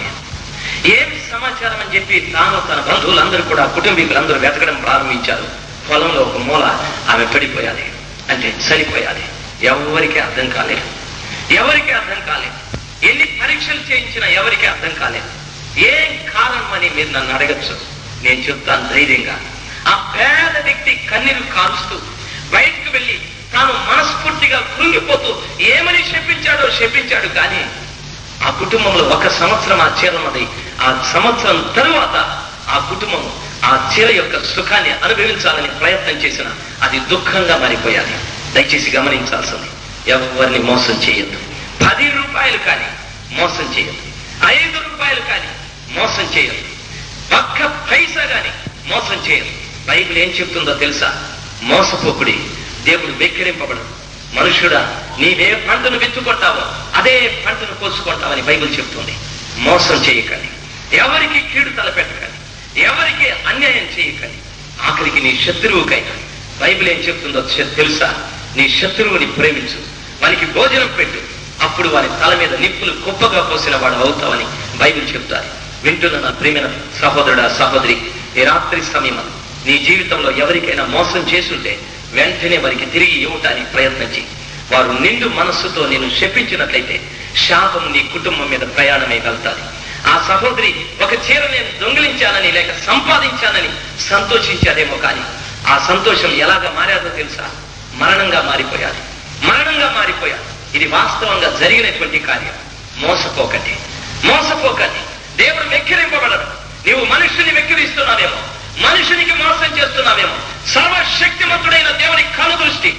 ఏమి సమాచారం అని చెప్పి తాను తన బంధువులందరూ కూడా కుటుంబీకులందరూ వెతకడం ప్రారంభించారు. పొలంలో ఒక మూల ఆమె పడిపోయాలి, అంటే చనిపోయాలి. ఎవరికి అర్థం కాలేదు, ఎవరికి అర్థం కాలేదు. ఎన్ని పరీక్షలు చేయించినా ఎవరికి అర్థం కాలేదు. ఏం కారణం అని మీరు నన్ను అడగచ్చు. నేను చెప్తాను ధైర్యంగా. ఆ పేద వ్యక్తి కన్నీరు కారుస్తూ బయటకు వెళ్ళి తాను మనస్ఫూర్తిగా కృంగిపోతూ ఏమని శపించాడు. కానీ ఆ కుటుంబంలో 1 సంవత్సరం ఆ చీర ఉన్నది. ఆ సంవత్సరం తరువాత ఆ కుటుంబం ఆ చీర యొక్క సుఖాన్ని అనుభవించాలని ప్రయత్నం చేసిన అది దుఃఖంగా మారిపోయాలి. దయచేసి గమనించాల్సింది, ఎవరిని మోసం చేయొద్దు. 10 రూపాయలు కానీ మోసం చేయొద్దు, 5 రూపాయలు కానీ మోసం చేయొద్దు, 1 పైసా కానీ మోసం చేయొద్దు. బైబిల్ ఏం చెప్తుందో తెలుసా? మోసపోకుడి, దేవుడు వెక్కిరింపబడు. మనుషుడా, నీవే పంటను విత్తుకుంటావో అదే పంటను కోసుకుంటావని బైబిల్ చెప్తుంది. మోసం చేయకండి, ఎవరికి కీడు తలపెట్టకండి, ఎవరికి అన్యాయం చేయకండి. ఆఖరికి నీ శత్రువుకైనా బైబిల్ ఏం చెప్తుందో తెలుసా? నీ శత్రువుని ప్రేమించు, వానికి భోజనం పెట్టు, అప్పుడు వారి తల మీద నిప్పులు కుప్పగా పోసిన వాడు అవుతావని బైబిల్ చెప్తారు. వింటున్న నా ప్రియమైన సహోదరుడా, సహోదరి, ఈ రాత్రి సమయం నీ జీవితంలో ఎవరికైనా మోసం చేసుంటే వెంటనే వారికి తిరిగి ఇవ్వటానికి ప్రయత్నించి, వారు నిండు మనస్సుతో నేను శపించినట్లయితే శాపం నీ కుటుంబం మీద ప్రయాణమే వెళ్తాది. ఆ సహోదరి ఒక చీర నేను దొంగిలించానని లేక సంపాదించానని సంతోషించాదేమో, కానీ ఆ సంతోషం ఎలాగా మారాదో తెలుసా? మరణంగా మారిపోయాది. ఇది వాస్తవంగా జరిగినటువంటి కార్యం. మోసపోకండి. దేవుడు వెక్కిరింపబడడు. నీవు మనుషుని వెక్కిరిస్తున్నావేమో, మనుషునికి మోసం చేస్తున్నావేమో. సర్వశక్తిమంతుడైన దేవుని కనుదృష్టి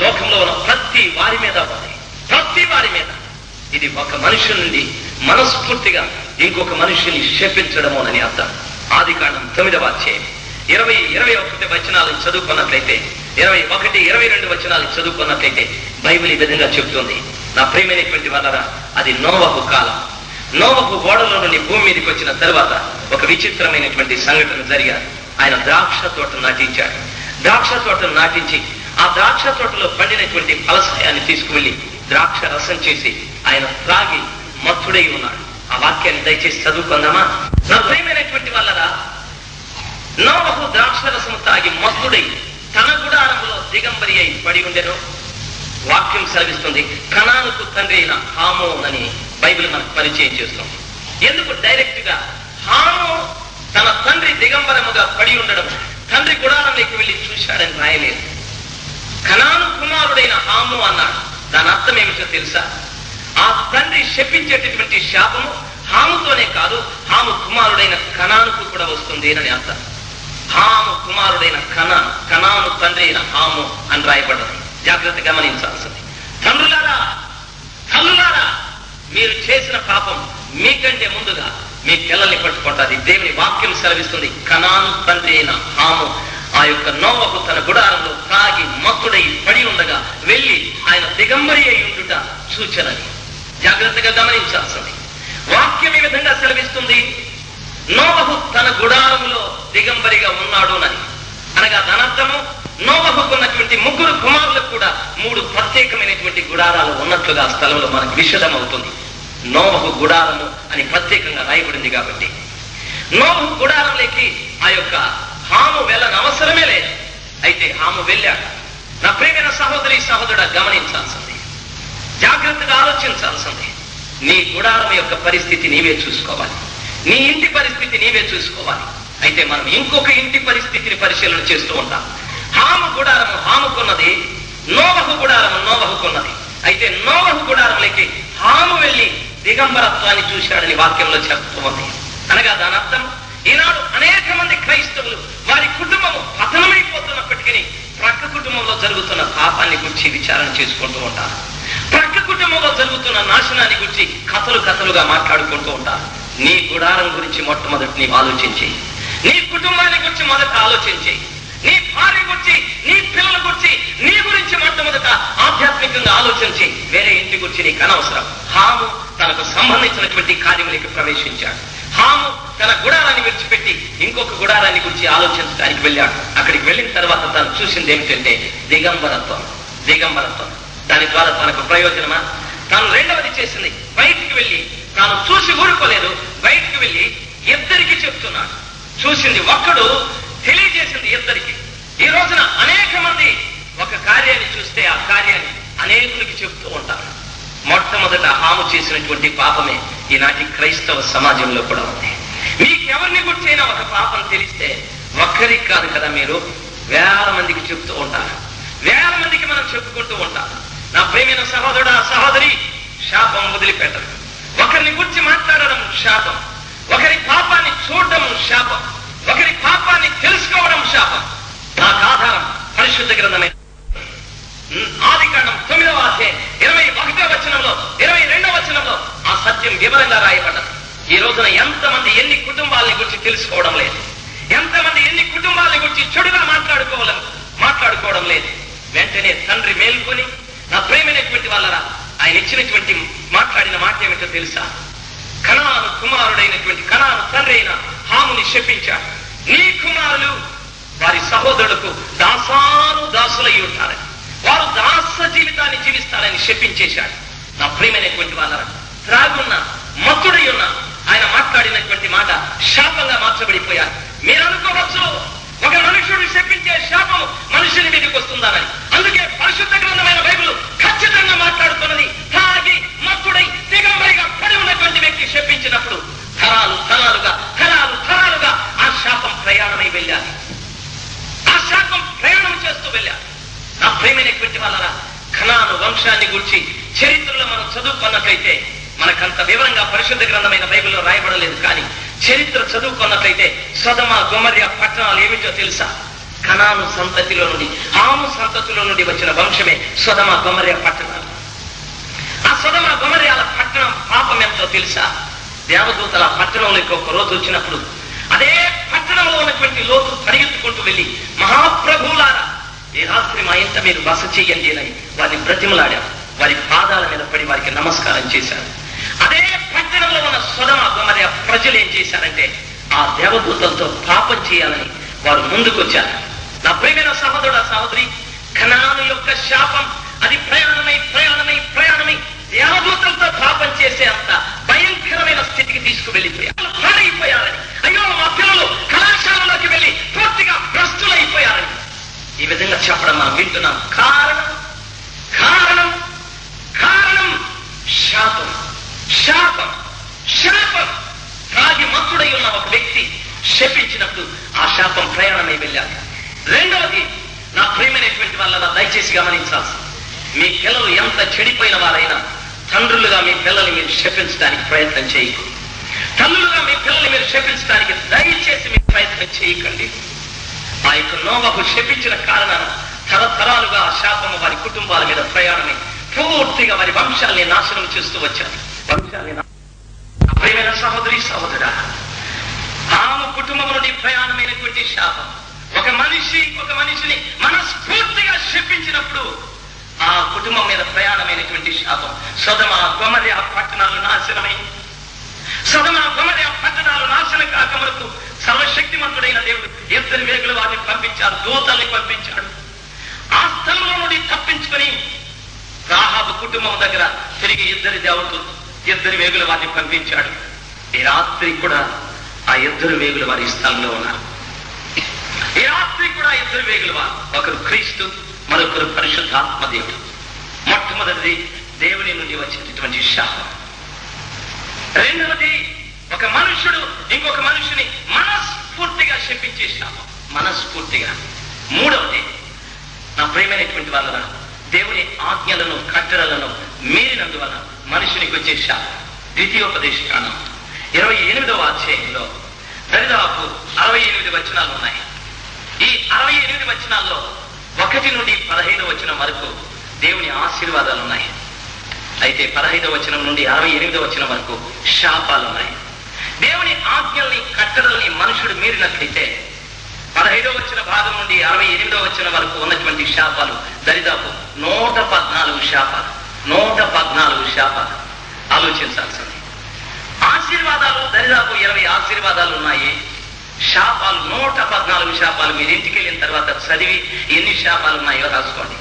లోకంలో ఉన్న ప్రతి వారి మీద ఉంది, ప్రతి వారి మీద. ఇది ఒక మనుషుల నుండి మనస్ఫూర్తిగా ఇంకొక మనుషుని శపించడము అని అర్థం. ఆదికాండం 9వ అధ్యాయం 20-21 వచనాలు చదువుకున్నట్లయితే, 21-22 వచనాలు చదువుకున్నట్లయితే బైబిల్ ఈ విధంగా చెబుతుంది. నా ప్రియమైనటువంటి వాళ్ళరా, అది నోవహు కాలం. నోవహు ఓడలో నుండి భూమి మీదకి వచ్చిన తరువాత ఒక విచిత్రమైనటువంటి సంఘటన జరిగారు. ఆయన ద్రాక్ష తోటను నాటించాడు. ద్రాక్ష తోటను నాటించి ఆ ద్రాక్ష తోటలో పండినటువంటి ఫలసాయాన్ని తీసుకువెళ్లి ద్రాక్ష రసం చేసి ఆయన త్రాగి మత్తుడై ఉన్నాడు. ఆ వాక్యాన్ని దయచేసి చదువుకుందామా? నా ప్రియమైనటువంటి వాళ్ళరా, నోవహు ద్రాక్ష రసము తాగి మత్తుడై తన గుడారంలో దిగంబరి అయి పడి ఉండెను. వాక్యం సెలవిస్తుంది, కనానుకు తండ్రి అయిన హాము అని బైబిల్ మనకు పరిచయం చేస్తుంది. ఎందుకు డైరెక్ట్ గా హాము తన తండ్రి దిగంబరముగా పడి ఉండడం, తండ్రి గుడారంలోకి వెళ్లి చూశాడని రాయలేదు. కనాను కుమారుడైన హాము అన్నాడు. దాని అర్థం ఏమిటో తెలుసా? ఆ తండ్రి శపించేటటువంటి శాపము హాముతోనే కాదు, హాము కుమారుడైన కనానుకు కూడా వస్తుంది అని అర్థం. హాము కుమారుడైన కనాను తండ్రి అయిన హాము అని రాయబడ్డది. జాగ్రత్తగా గమనించాల్సింది. తండ్రులారా, తల్లులారా, మీరు చేసిన పాపం మీకంటే ముందుగా మీ పిల్లల్ని పట్టుకుంటుంది. దేవుని వాక్యం సెలవిస్తుంది, కనాను తండ్రి అయిన హాము ఆ యొక్క నోవహు తన గుడారంలో తాగి మత్తుడై పడి ఉండగా వెళ్లి ఆయన దిగంబరి అయి ఉండుట సూచనని జాగ్రత్తగా గమనించాల్సింది. వాక్యం ఈ విధంగా సెలవిస్తుంది, నోవహు తన గుడారంలో దిగంబరిగా ఉన్నాడు అని. అనగా దానర్థము, నోవహుకున్నటువంటి 3 కుమారులకు కూడా 3 ప్రత్యేకమైనటువంటి గుడారాలు ఉన్నట్లుగా ఆ స్థలంలో మనకు విషదం అవుతుంది. నోవహు గుడారము అని ప్రత్యేకంగా రాయబడింది కాబట్టి నోవహు గుడారంలోకి ఆ యొక్క హాము వెళ్ళని అవసరమే లేదు. అయితే హాము వెళ్ళాడు. నా ప్రియమైన సహోదరి సహోదరుడా, గమనించాల్సింది, జాగ్రత్తగా ఆలోచించాల్సింది. నీ గుడారం యొక్క పరిస్థితి నీవే చూసుకోవాలి, నీ ఇంటి పరిస్థితి నీవే చూసుకోవాలి. అయితే మనం ఇంకొక ఇంటి పరిస్థితిని పరిశీలన చేస్తూ ఉంటాం. హాము గుడారము హాముకున్నది, నోవహు గుడారము నోవహుకున్నది. అయితే నోవహు గుడారంలోకి హాము వెళ్లి దిగంబరత్వాన్ని చూశాడని వాక్యంలో చెప్తూ ఉంది. అనగా దాని అర్థం, ఈనాడు అనేక మంది క్రైస్తవులు వారి కుటుంబము పతనమైపోతున్నప్పటికీ ప్రక్క కుటుంబంలో జరుగుతున్న పాపాన్ని గురించి విచారణ చేసుకుంటూ ఉంటారు. ప్రక్క కుటుంబంలో జరుగుతున్న నాశనాన్ని గురించి కథలుగా మాట్లాడుకుంటూ ఉంటారు. నీ గుడారం గురించి మొట్టమొదటి నీవు ఆలోచించి, నీ కుటుంబాన్ని గురించి మొదట ఆలోచించి, నీ భార్య గురించి, నీ పిల్లల గురించి, నీ గురించి మొట్టమొదట ఆధ్యాత్మికంగా ఆలోచించి, వేరే ఇంటి గురించి నీకు అనవసరం. హాము తనకు సంబంధించినటువంటి కార్యములకి ప్రవేశించాడు. హాము తన గుడారాన్ని విడిచిపెట్టి ఇంకొక గుడారాన్ని గురించి ఆలోచించడానికి వెళ్ళాడు. అక్కడికి వెళ్ళిన తర్వాత తాను చూసింది ఏమిటంటే దిగంబరత్వం. దాని ద్వారా తనకు ప్రయోజనమా? తాను రెండవది చేసింది, బయటికి వెళ్ళి తాను చూసి ఊరుకోలేదు, బయటికి వెళ్ళి ఇద్దరికి చెప్తున్నాడు. చూసింది ఒక్కడు, తెలియజేసింది ఇద్దరికి. ఈ రోజున అనేక మంది ఒక కార్యాన్ని చూస్తే ఆ కార్యాన్ని అనేకులకి చెప్తూ ఉంటారు. మొట్టమొదట హాము చేసినటువంటి పాపమే ఈనాటి క్రైస్తవ సమాజంలో కూడా ఉంది. మీకెవరిని గుర్చైనా ఒక పాపం తెలిస్తే ఒక్కరికి కాదు కదా, మీరు వేల మందికి చెప్తూ ఉంటారు. వేల మందికి మనం చెప్పుకుంటూ ఉంటాం. నా ప్రియమైన సహోదరుడా సహోదరి, శాపం వదిలిపెట్టరు. ఒకరిని గురించి మాట్లాడడం శాపం, ఒకరి పాపాన్ని చూడడం శాపం, ఒకరి పాపాన్ని తెలుసుకోవడం శాపం. నాకు ఆధారం పరిశుద్ధ గ్రంథమే. ఆదికాండం 9వ అధ్యాయం 21వ వచనంలో 22వ వచనంలో ఆ సత్యం వివరంగా రాయబడ్డది. ఈ రోజున ఎంతమంది ఎన్ని కుటుంబాలని గురించి తెలుసుకోవడం లేదు, ఎంతమంది ఎన్ని కుటుంబాలని గురించి చెడుగా మాట్లాడుకోవడం లేదు. వెంటనే తండ్రి మేల్కొని, నా ప్రేమైనటువంటి వాళ్ళరా, ఆయన ఇచ్చినటువంటి మాట్లాడిన మాట ఏమిటో తెలుసా? కనాను కుమారుడైనటువంటి కనాను తండ్రి అయిన హాముని శపించాడు. నీ కుమారులు వారి సహోదరులకు దాసులై ఉంటారని, వారు దాస జీవితాన్ని జీవిస్తారని శపించేశాడు. నా ప్రియమైనటువంటి వాళ్ళరా, త్రాగున్న మత్తుడై ఉన్న ఆయన మాట్లాడినటువంటి మాట శాపంగా మార్చబడిపోయారు. మీరు అనుకోవచ్చు, ఒక మనుషుడు శపించే శాపం మనుషుని మీదకి వస్తుందని. అందుకే పరిశుద్ధ గ్రంథమైన బైబిల్ ఖచ్చితంగా మాట్లాడుతున్నది, తాగి మత్తుడై దిగంబరిగా పడి ఉన్నటువంటి వ్యక్తి శపించినప్పుడు తరాలుగా ఆ శాపం ప్రయాణమై వెళ్ళాలి. ఆ శాపం ప్రయాణం చేస్తూ వెళ్ళాలి. నా ప్రేమైనటువంటి వాళ్ళరా, కనాను వంశాన్ని గురించి చరిత్రలో మనం చదువుకున్నట్లయితే మనకంత వివరంగా పరిశుద్ధ గ్రంథమైన బైబిల్లో రాయబడలేదు, కానీ చరిత్ర చదువుకున్నట్లయితే సొదొమ గొమొర్రా పట్టణాలు ఏమిటో తెలుసా? కనాను సంతతిలో నుండి, హాము సంతతిలో నుండి వచ్చిన వంశమే సొదొమ గొమొర్రా పట్టణాలు. ఆ సొదొమ గొమొర్రాల పట్టణం పాపం ఎంతో తెలుసా? దేవదూతల పట్టణంలోకి ఒక రోజు వచ్చినప్పుడు అదే పట్టణంలో ఉన్నటువంటి లోతు పరిగెత్తుకుంటూ వెళ్ళి, మహాప్రభువులారా, ఈ రాత్రి మా ఇంట మీరు బస చెయ్యండి అని వారిని బ్రతిమలాడారు. వారి పాదాల మీద పడి వారికి నమస్కారం చేశారు. అదే పట్టణంలో ఉన్న సొదొమ గొమొర్రా ప్రజలు ఏం చేశారంటే, ఆ దేవదూతలతో పాపం చేయాలని వారు ముందుకొచ్చారు. నా ప్రియమైన సహోదరుడు సహోదరి, కనాను యొక్క శాపం అది ప్రయాణమై ప్రయాణమై ప్రయాణమై దేవదూతలతో పాపం చేసే అంత భయంకరమైన స్థితికి తీసుకువెళ్ళిపోయారు. పాడైపోయారని, అయ్యో మా పిల్లలు కళాశాలలోకి వెళ్ళి పూర్తిగా భ్రష్టులైపోయారని ఈ విధంగా చెప్పడం మనం వింటున్నాం. కారణం కారణం కారణం శాపం, శాపం, శాపం. తాగి మత్తుడై ఉన్న ఒక వ్యక్తి శపించినప్పుడు ఆ శాపం ప్రయాణమై వెళ్ళాలి. రెండవది, నా ప్రియమైనటువంటి వాళ్ళ దయచేసి గమనించాల్సి, మీ పిల్లలు ఎంత చెడిపోయిన వారైనా తండ్రులుగా మీ పిల్లల్ని మీరు శపించడానికి ప్రయత్నం చేయకండి. తల్లులుగా మీ పిల్లల్ని మీరు శపించడానికి దయచేసి మీరు ప్రయత్నం చేయకండి. ఆ యొక్క నోవహు శపించిన కారణాన తరతరాలుగా ఆ శాపము వారి కుటుంబాల మీద ప్రయాణమై పూర్తిగా వారి వంశాల్ని నాశనం చేస్తూ వచ్చారు. ప్రియమైన సహోదరి సహోదరా, ఆమె కుటుంబం నుండి ప్రయాణమైనటువంటి శాపం ఒక మనిషిని మనస్ఫూర్తిగా శపించినప్పుడు ఆ కుటుంబం మీద ప్రయాణమైనటువంటి శాపం. సొదొమ గొమొర్రా పట్టణాలు నాశనమై, సొదొమ గొమొర్రా పట్టణాలు నాశనం కాకమునకు సర్వశక్తిమంతుడైన దేవుడు ఇద్దరు వేగుల వారిని పంపించారు, దూతల్ని పంపించాడు. ఆ స్థలంలో నుండి తప్పించుకొని రాహాబు కుటుంబం దగ్గర తిరిగి ఇద్దరు వేగుల వారిని పంపించాడు. ఈ రాత్రి కూడా ఆ ఇద్దరు వేగుల వారి స్థలంలో ఉన్నారు. ఈ రాత్రి కూడా ఇద్దరు వేగుల వారు, ఒకరు క్రీస్తు, మరొకరు పరిశుద్ధాత్మ దేవుడు. మొట్టమొదటిది దేవుని నుండి వచ్చేటటువంటి శాపం. రెండవది, ఒక మనుషుడు ఇంకొక మనుషుని మనస్ఫూర్తిగా శపించే శాపం, మనస్ఫూర్తిగా. మూడవది, నా ప్రియమైనటువంటి వాళ్ళ దేవుని ఆజ్ఞలను కట్టడలను మీరినందువల్ల మనుషునికి వచ్చే శాపం. ద్వితీయోపదేశకాండం 28వ అధ్యాయంలో దరిదాపు 68 వచనాలు ఉన్నాయి. ఈ 68 వచనాల్లో 1 నుండి 15వ వచనం వరకు దేవుని ఆశీర్వాదాలు ఉన్నాయి. అయితే 15వ వచనం నుండి 68వ వచనం వరకు శాపాలు ఉన్నాయి. దేవుని ఆజ్ఞల్ని కట్టడల్ని మనుషుడు మీరినట్లయితే 15వ వచన భాగం నుండి 68వ వచనం వరకు ఉన్నటువంటి శాపాలు దరిదాపు 114 శాపాలు. 114 శాపాలు. ఆలోచించాల్సింది. ఆశీర్వాదాలు దరిదాపు 20 ఆశీర్వాదాలు ఉన్నాయి. శాపాలు 114 శాపాలు. మీరు ఇంటికి వెళ్ళిన తర్వాత చదివి ఎన్ని శాపాలు ఉన్నాయో రాసుకోండి.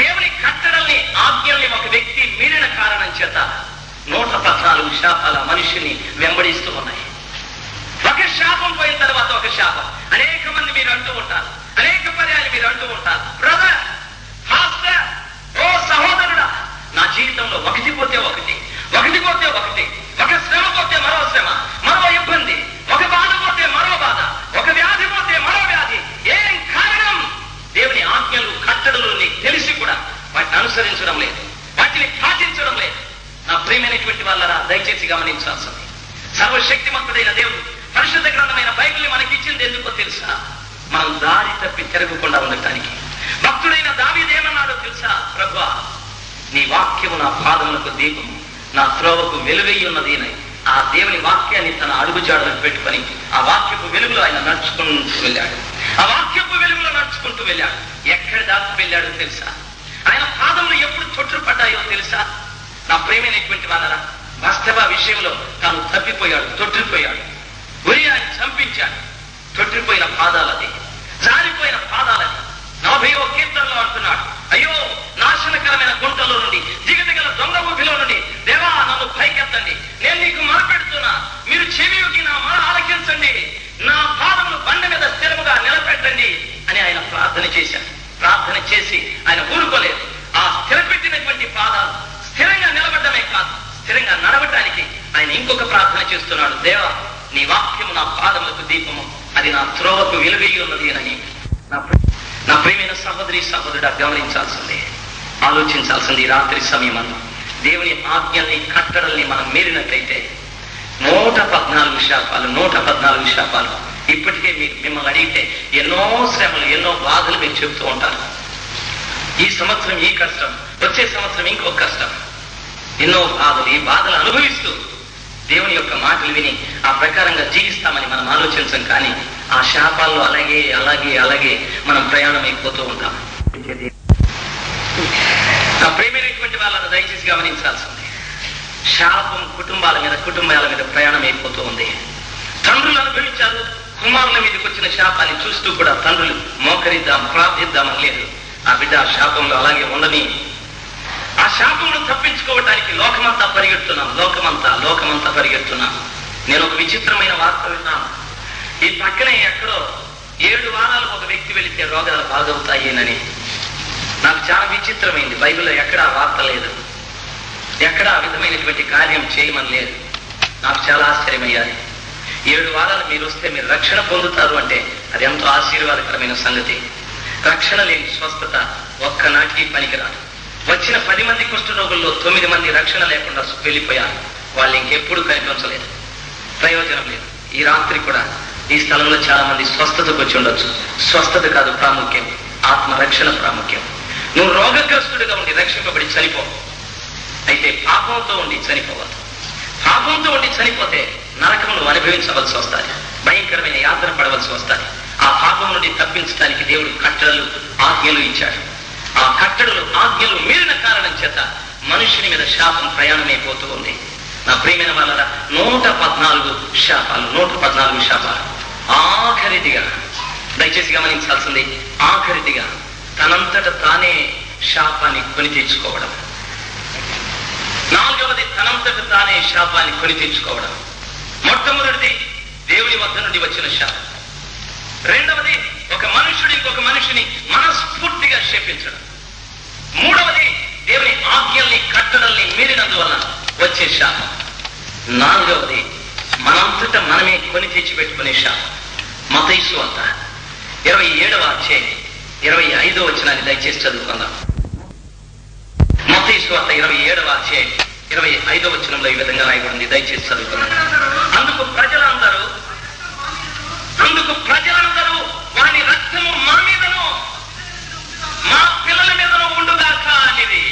దేవుని కట్టడల్ని ఆజ్ఞల్ని ఒక వ్యక్తి మీరిన కారణం చేత 114 శాపాల మనిషిని వెంబడిస్తూ ఉన్నాయి. ఒక శాపం పోయిన తర్వాత ఒక శాపం. అనేక మంది మీరు అంటూ ఉంటారు, అనేక పర్యాలు మీరు అంటూ ఉంటారు, బ్రదర్, పాస్టర్, ఓ సహోదరుడా, నా జీవితంలో ఒకటి పోతే ఒకటి, ఒక శ్రమ పోతే మరో శ్రమ, మరో ఇబ్బంది, ఒక బాధ పోతే మరో బాధ, ఒక వ్యాధి పోతే మరో వ్యాధి. ఏం కారణం? దేవుని ఆజ్ఞలు కట్టడలు నీకు తెలిసి కూడా వాటిని అనుసరించడం లేదు, వాటిని పాటించడం లేదు. నా ప్రియమైనటువంటి వాళ్ళరా, దయచేసి గమనించాల్సింది. సర్వశక్తిమంతుడైన దేవుడు పరిశుద్ధ గ్రంథమైన బైబిల్ని మనకి ఇచ్చింది ఎందుకో తెలుసా? మనం దారి తప్పి తిరగకుండా ఉండటానికి. భక్తుడైన దావీదు ఏమన్నాడో తెలుసా? ప్రభువా, నీ వాక్యము నా పాదములకు దీపం, నా త్రోవకు వెలుగై ఉన్నది అని ఆ దేవుని వాక్యాన్ని తన అడుగుజాడలకు పెట్టుకొని ఆ వాక్యపు వెలుగులో ఆయన నడుచుకుంటూ వెళ్ళాడు. ఆ వాక్యపు వెలుగులో నడుచుకుంటూ వెళ్ళాడు. ఎక్కడి దాకా వెళ్ళాడో తెలుసా? ఆయన పాదములు ఎప్పుడు తొట్టుపడ్డాయో తెలుసా? నా ప్రియమైనటువంటి వాళ్ళరా, బస్తెబా విషయంలో తాను తప్పిపోయాడు, తొట్టిపోయాడు. ఉరియాని చంపించాడు. తొట్టిపోయిన పాదాలది, జారిపోయిన పాదాలది. 40వ కీర్తనలో అంటున్నాడు, అయ్యో నాశనకరమైన గుంటలో నుండి, దిగదిగల దొంగ ఊపిలో నుండి దేవా నన్ను పైకెత్తండి, నేను నీకు మొరపెడుతున్నా, మీరు చెవియొగ్గి నా మొర ఆలకించండి, నా పాదములు బండ మీద స్థిరముగా నిలబెట్టండి అని ఆయన ప్రార్థన చేశాడు. ప్రార్థన చేసి ఆయన ఊరుకోలేదు. ఆ స్థిరపెట్టినటువంటి పాదాలు స్థిరంగా నిలబడమే కాదు, స్థిరంగా నడవటానికి ఆయన ఇంకొక ప్రార్థన చేస్తున్నాడు. దేవా, నీ వాక్యము నా పాదములకు దీపము, అది నా త్రోవకు వెలుగై ఉన్నది అని. నా ప్రియమైన సహోదరి సహోదరుడా, గమనించాల్సింది, ఆలోచించాల్సింది. రాత్రి సమయం దేవుని ఆజ్ఞల్ని కట్టడల్ని మనం మీరినట్లయితే 114 శాపాలు 114 శాపాలు. ఇప్పటికే మిమ్మల్ని అడిగితే ఎన్నో శ్రమలు, ఎన్నో బాధలు మీరు చెబుతూ ఉంటారు. ఈ సంవత్సరం ఈ కష్టం, వచ్చే సంవత్సరం ఇంకో కష్టం, ఎన్నో బాధలు. ఈ బాధలు అనుభవిస్తూ దేవుని యొక్క మాటలు విని ఆ ప్రకారంగా జీవిస్తామని మనం ఆలోచించం. కానీ ఆ శాపాల్లో అలాగే అలాగే అలాగే మనం ప్రయాణం అయిపోతూ ఉంటాం. నా ప్రేమైనటువంటి వాళ్ళని దయచేసి గమనించాల్సింది, శాపం కుటుంబాల మీద ప్రయాణం అయిపోతూ ఉంది. తండ్రులు అనుభవించారు, కుమారుల మీదకి వచ్చిన శాపాన్ని చూస్తూ కూడా తండ్రులు మోకరిద్దాం, ప్రార్థిద్దామని లేదు. ఆ బిడ్డ ఆ శాపంలో అలాగే ఉండని. ఆ శాపంలో తప్పించుకోవడానికి లోకమంతా పరిగెడుతున్నాం. నేను ఒక విచిత్రమైన వార్త విన్నాను. ఈ పక్కనే ఎక్కడో 7 వారాలు ఒక వ్యక్తి వెళితే రోగాలు బాగవుతాయేనని. నాకు చాలా విచిత్రమైంది. బైబిల్లో ఎక్కడా వార్త లేదు, ఎక్కడా ఆ విధమైనటువంటి కార్యం చేయమని లేదు. నాకు చాలా ఆశ్చర్యమయ్యాలి. 7 వారాలు మీరు వస్తే మీరు రక్షణ పొందుతారు అంటే అది ఎంతో ఆశీర్వాదకరమైన సంగతి. రక్షణ లేని స్వస్థత ఒక్కనాటికి పనికిరాదు. వచ్చిన 10 మంది కుష్ఠరోగుల్లో 9 మంది రక్షణ లేకుండా వెళ్ళిపోయారు. వాళ్ళు ఇంకెప్పుడు కనిపించలేదు, ప్రయోజనం లేదు. ఈ రాత్రి కూడా ఈ స్థలంలో చాలా మంది స్వస్థతకు వచ్చి ఉండొచ్చు. స్వస్థత కాదు ప్రాముఖ్యం, ఆత్మరక్షణ ప్రాముఖ్యం. నువ్వు రోగగ్రస్తుడిగా ఉండి రక్షింపబడి చనిపో, అయితే పాపంతో ఉండి చనిపోవద్దు. పాపంతో ఉండి చనిపోతే నరకమును అనుభవించవలసి వస్తుంది, భయంకరమైన యాత్ర పడవలసి వస్తుంది. ఆ పాపం నుండి తప్పించడానికి దేవుడు కట్టడలు, ఆజ్ఞలు ఇచ్చాడు. ఆ కట్టడలు, ఆజ్ఞలు మీరిన కారణం చేత మనుషుని మీద శాపం ప్రయాణమైపోతూ ఉంది. నా ప్రియమైన వాళ్ళ 114 శాపాలు. ఆఖరిదిగా దయచేసి గమనించాల్సింది, ఆఖరిదిగా తనంతట తానే శాపాన్ని కొని తెచ్చుకోవడం. 4వది తనంతట తానే శాపాన్ని కొని తెచ్చుకోవడం. మొట్టమొదటిది దేవుని వద్ద నుండి వచ్చిన శాపం. 2వది ఒక మనుషుడు ఇంకొక మనిషిని మనస్ఫూర్తిగా శపించడం. 3వది దేవుని ఆజ్ఞల్ని కట్టడల్ని మీరినందువల్ల వచ్చే శాపం. 4వది మనంతట మనమే కొని తెచ్చిపెట్టుకునే శాపం. మత్తయి సువార్త 27వ అధ్యాయం 25వ వచనాన్ని దయచేసి చదువుకుందాం. మత్తయి సువార్త 27వ అధ్యాయం 25వ వచనంలో ఈ విధంగా రాయబడింది. దయచేసి చదువుకుందాం. అందుకు ప్రజలందరూ వాని రక్తము మా మీదను మా పిల్లల మీదను ఉండుగాక అనేది.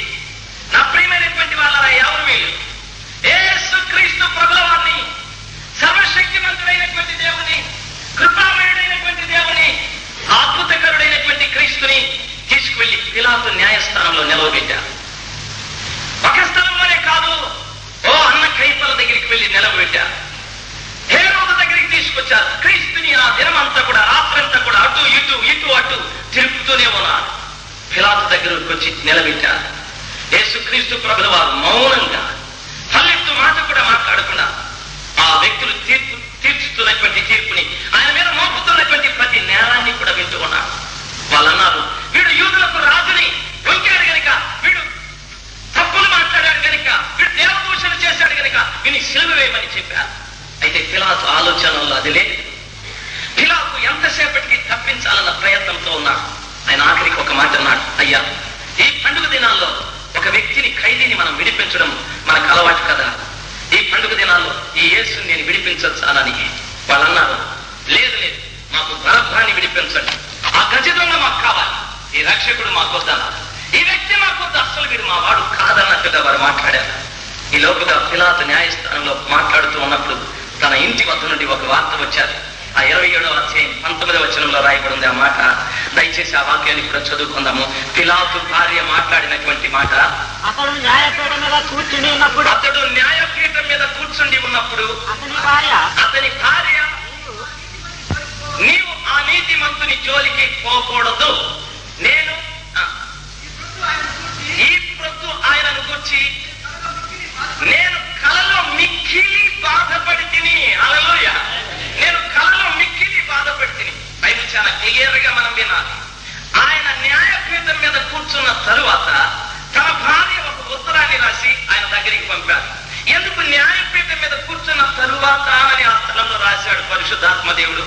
నా ప్రియమైనటువంటి వాళ్ళ ఎవరు వీళ్ళు? యేసుక్రీస్తు ప్రభుల వారిని, సర్వశక్తిమంతుడైనటువంటి దేవుని, కృపామయుడైనటువంటి దేవుని, అద్భుతకరుడైనటువంటి క్రీస్తుని తీసుకువెళ్లి పిలాతు న్యాయస్థానంలో నిలవబెట్టారు. ఒక స్థలంలోనే కాదు, అన్న కైపల దగ్గరికి వెళ్లి నిలవబెట్టారు. హేరోదు దగ్గరికి తీసుకొచ్చారు. క్రీస్తుని ఆ దినమంతా కూడా, రాత్రంతా కూడా అటు అటు తిరుగుతూనే ఉన్నారు. పిలాతు దగ్గరకు వచ్చి నిలబెట్టారు. యేసుక్రీస్తు ప్రభుల వారు మౌనంగా హల్లెత్తు మాట కూడా మాట్లాడకుండా ఆ వ్యక్తులు తీర్చుతున్నటువంటి తీర్పుని, ఆయన మీద మోపుతున్నటువంటి ప్రతి నేరాన్ని కూడా వింటూ ఉన్నారు. వాళ్ళు అన్నారు, వీడు యూదులకు రాజుని వంకాడు గనుక, వీడు తప్పులు మాట్లాడాడు గనుక, వీడు దేవదూషణ చేశాడు గనుక వీని సిలువ వేయమని చెప్పారు. అయితే పిలాతు ఆలోచనలో అది లేదు. పిలాతు ఎంతసేపటికి తప్పించాలన్న ప్రయత్నంతో ఉన్నాడు. ఆయన ఆఖరికి ఒక మాట అన్నాడు, అయ్యా, ఈ పండుగ దినాల్లో ఒక వ్యక్తిని, ఖైదీని మనం విడిపించడం మనకు అలవాటు కదా. ఈ పండుగ దినాల్లో ఈ యేసుని నేను విడిపించొచ్చానని వాళ్ళు అన్నారు. లేదు, మాకు బరబ్బాని విడిపించండి, ఆ గజదొంగ మాకు కావాలి, ఈ రక్షకుడు మాకు వద్దన్నారు, ఈ వ్యక్తి మాకు వద్దు, అసలు వీడు మా వాడు కాదన్నట్టుగా వారు మాట్లాడారు. ఈ లోపుగా పిలాతు న్యాయస్థానంలో మాట్లాడుతూ ఉన్నప్పుడు తన ఇంటి వద్ద నుండి ఒక వార్త వచ్చారు. ఆ 27వ అధ్యాయం 19వ వచనంలో రాయబడింది ఆ మాట. దయచేసి ఆ వాక్యాన్ని కూడా చదువుకుందాము. పిలాతు భార్య మాట్లాడినటువంటి మాట. అతడు న్యాయపీఠం మీద కూర్చుండి ఉన్నప్పుడు అతని భార్య, నీవు ఆ నీతిమంతుని జోలికి పోకూడదు, నేను ఈ ప్రొద్దు ఆయనను గురించి నేను కలలో మిక్కిలి బాధపడి తిని. హల్లెలూయా. నేను కలలో మిక్కిలి బాధపడి తిని. బైబిల్ చాలా క్లియర్ గా మనం వినాలి. ఆయన న్యాయపీఠం మీద కూర్చున్న తరువాత తన భార్య ఒక ఉత్తరాన్ని రాసి ఆయన దగ్గరికి పంపారు. ఎందుకు న్యాయపీఠం మీద కూర్చున్న తరువాత అని ఆ స్థలంలో రాశాడు పరిశుద్ధాత్మ దేవుడు.